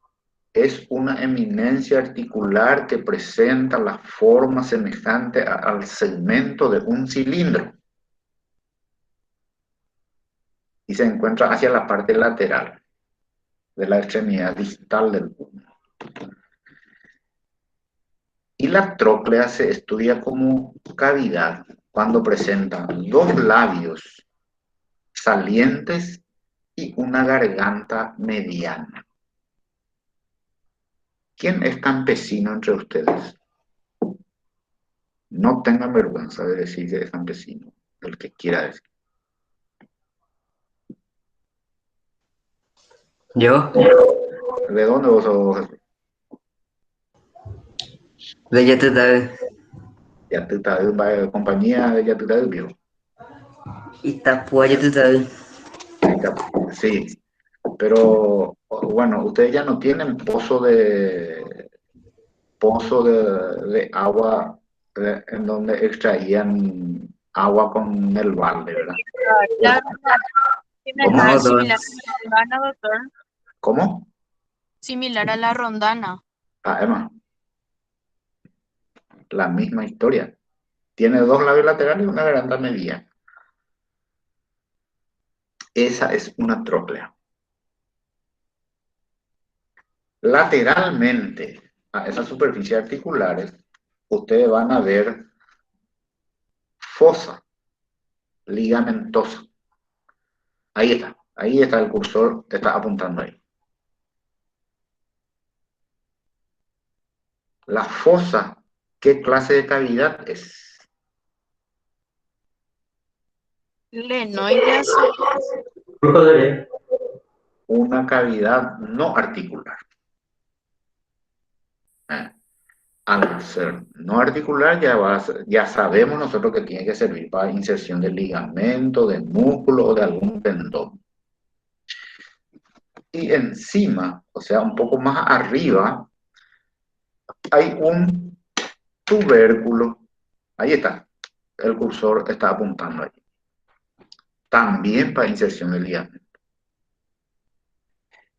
es una eminencia articular que presenta la forma semejante al segmento de un cilindro y se encuentra hacia la parte lateral de la extremidad distal del húmero. Y la tróclea se estudia como cavidad cuando presenta 2 labios salientes y una garganta mediana. ¿Quién es campesino entre ustedes? No tengan vergüenza de decir que es campesino, el que quiera decir. ¿Yo? ¿De dónde vos sos? De Yatutabe. Yatutabe, compañía de Yatutabe, viejo. Itapúa, Yatutabe. Sí, pero bueno, ustedes ya no tienen pozo de agua en donde extraían agua con el balde, ¿verdad? Similar, similar a la rondana, doctor. ¿Cómo? Similar a la rondana. Además, la misma historia. Tiene dos labios laterales y una garganta mediana. Esa es una tróclea. Lateralmente a esas superficies articulares, ustedes van a ver fosa ligamentosa. Ahí está el cursor, está apuntando ahí. La fosa, ¿qué clase de cavidad es? Lenoides. Una cavidad no articular. Al ser no articular, ya sabemos nosotros que tiene que servir para inserción de ligamento, de músculo o de algún tendón. Y encima, o sea, un poco más arriba, hay un tubérculo. Ahí está. El cursor está apuntando ahí. También para inserción de ligamento.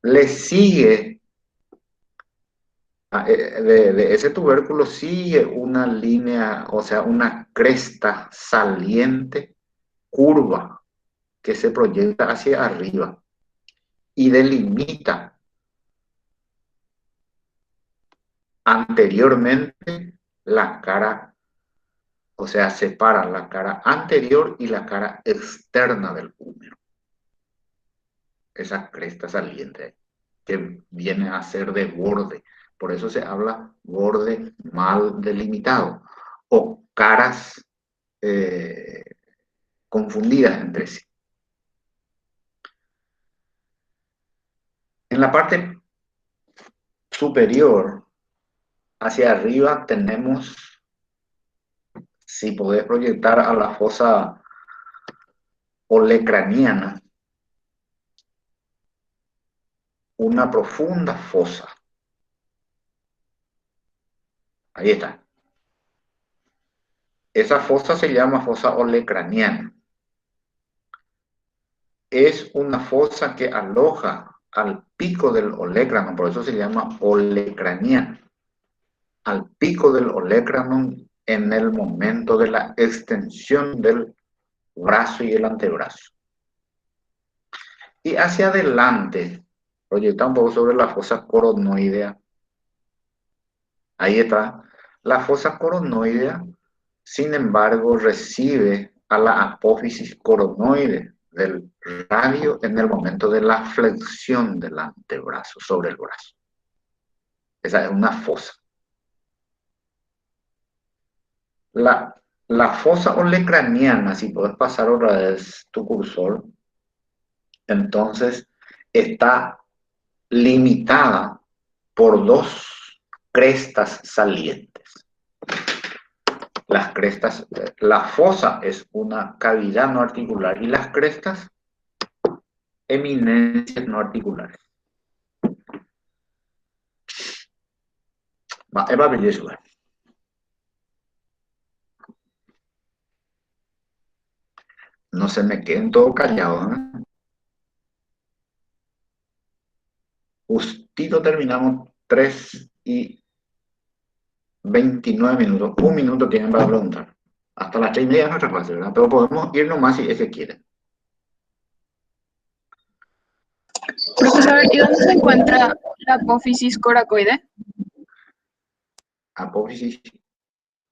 Le sigue, de ese tubérculo sigue una línea, o sea, una cresta saliente, curva, que se proyecta hacia arriba y delimita anteriormente la cara, o sea, separa la cara anterior y la cara externa del húmero. Esa cresta saliente que viene a ser de borde. Por eso se habla borde mal delimitado o caras confundidas entre sí. En la parte superior, hacia arriba, tenemos, si podés proyectar a la fosa olecraniana, una profunda fosa. Ahí está. Esa fosa se llama fosa olecraniana. Es una fosa que aloja al pico del olecranon, por eso se llama olecraniana. Al pico del olecranon en el momento de la extensión del brazo y el antebrazo. Y hacia adelante, proyecta un poco sobre la fosa coronoidea. Ahí está. La fosa coronoidea, sin embargo, recibe a la apófisis coronoide del radio en el momento de la flexión del antebrazo sobre el brazo. Esa es una fosa. La fosa olecraniana, si puedes pasar otra vez tu cursor, entonces está limitada por dos crestas salientes. Las crestas, la fosa es una cavidad no articular y las crestas, eminencias no articulares. Eva Bellezua. No se me queden todo callado, ¿eh? Justito terminamos 3:29 minutos. Un minuto tienen para preguntar. Hasta las 3:30 es nuestra clase, ¿verdad? Pero podemos ir nomás si es que quieren. Profesor, ¿y dónde se encuentra la apófisis coracoide? Apófisis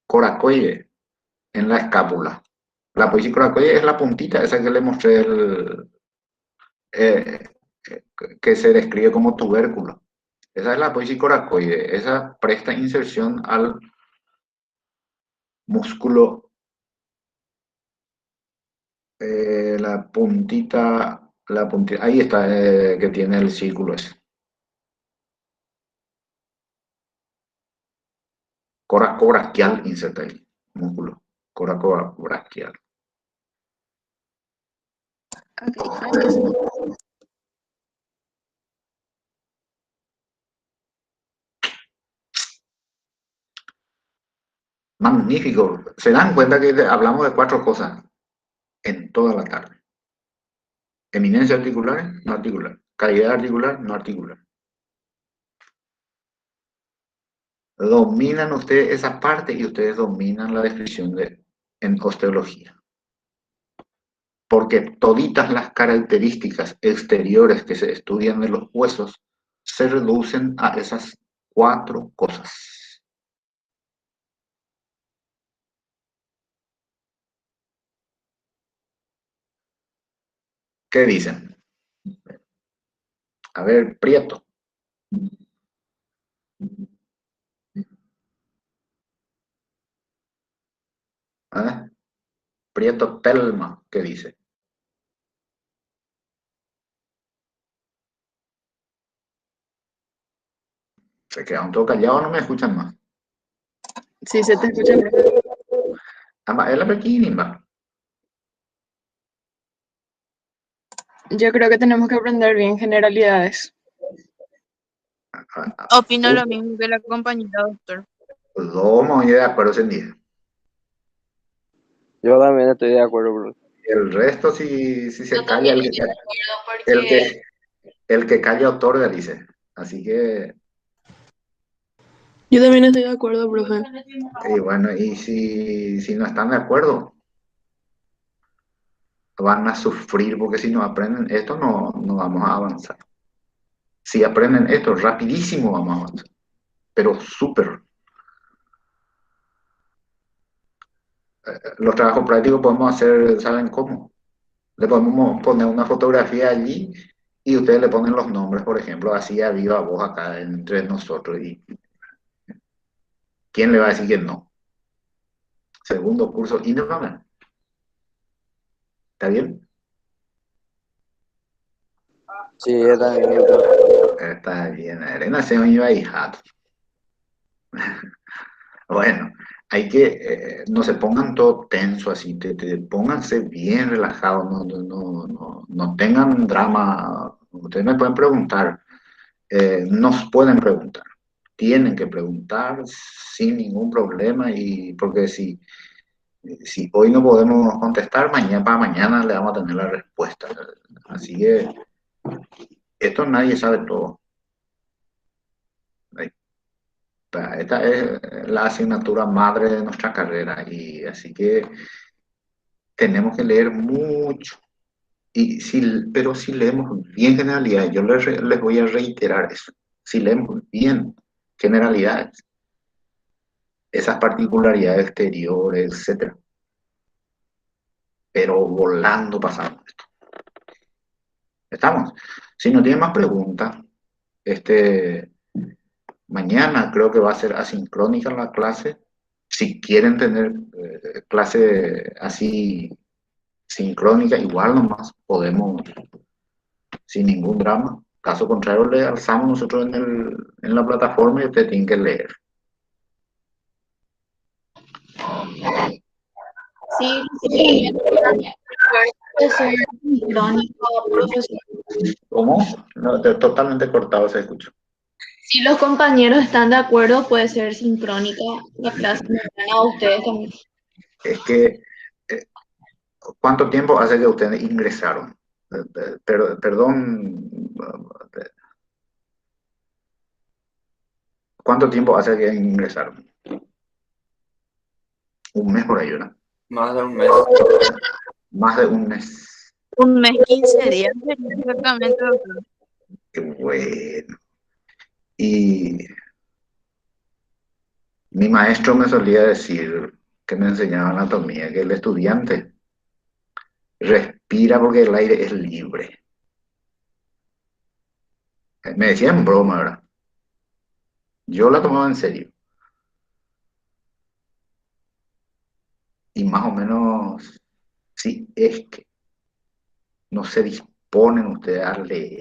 coracoide, en la escápula. La apófisis coracoide es la puntita, esa que le mostré, que se describe como tubérculo. Esa es la apófisis coracoide. Esa presta inserción al músculo, la puntita, ahí está, que tiene el círculo ese. Coracobraquial, inserta ahí, músculo, coracobraquial. Magnífico. Se dan cuenta que hablamos de 4 cosas en toda la tarde. Eminencia articular, no articular. Calidad articular, no articular. Dominan ustedes esa parte y ustedes dominan la descripción de en osteología. Porque toditas las características exteriores que se estudian de los huesos se reducen a esas 4 cosas. ¿Qué dicen? A ver, Prieto. ¿Eh? Prieto Telma, ¿qué dice? Se quedaron todos callados, no me escuchan más. Sí, se te escucha, profe. Es la pequeña. Yo creo que tenemos que aprender bien generalidades. Opino lo mismo que la compañera, doctor. Vamos de acuerdo ese día. Yo también estoy de acuerdo, bro. El resto, si se Yo calla, también el estoy que, de acuerdo el porque que, el que calla otorga, dice. Así que, Yo también estoy de acuerdo, profe. y bueno, y si no están de acuerdo, van a sufrir porque si no aprenden esto no vamos a avanzar. Si aprenden esto, rapidísimo vamos a avanzar. Pero súper. Los trabajos prácticos podemos hacer, ¿saben cómo? Le podemos poner una fotografía allí y ustedes le ponen los nombres, por ejemplo, así a viva voz acá entre nosotros. ¿Y quién le va a decir que no? Segundo curso y no va. ¿Está bien? Sí, está bien. Está bien. Arena se me iba a hijar. Bueno, hay que, no se pongan todo tenso así, pónganse bien relajados, no tengan drama. Ustedes me pueden preguntar, nos pueden preguntar, tienen que preguntar sin ningún problema y porque si hoy no podemos contestar, mañana para mañana le vamos a tener la respuesta. Así que esto nadie sabe todo. Esta es la asignatura madre de nuestra carrera y así que tenemos que leer mucho. Pero si leemos bien generalidades, yo les voy a reiterar eso. Si leemos bien generalidades, esas particularidades exteriores, etcétera, pero volando pasamos esto. ¿Estamos? Si no tienen más preguntas, mañana creo que va a ser asincrónica la clase. Si quieren tener clase así sincrónica, igual nomás podemos, sin ningún drama. Caso contrario, le alzamos nosotros en la plataforma y usted tiene que leer. Sí, puede ser sincrónico, profesor. ¿Cómo? No, totalmente cortado se escucha. Si los compañeros están de acuerdo, puede ser sincrónica la clase mañana a ustedes también. Es que, ¿cuánto tiempo hace que ustedes ingresaron? Perdón, ¿cuánto tiempo hace que ingresaron? Un mes por ahí, ¿no? Más de un mes. Más de un mes. Un mes, 15 días, exactamente, doctor. Qué bueno. Y mi maestro me solía decir, que me enseñaba anatomía, que el estudiante respira porque el aire es libre. Me decía en broma, ¿verdad? Yo la tomaba en serio. Y más o menos, si es que no se disponen ustedes a leer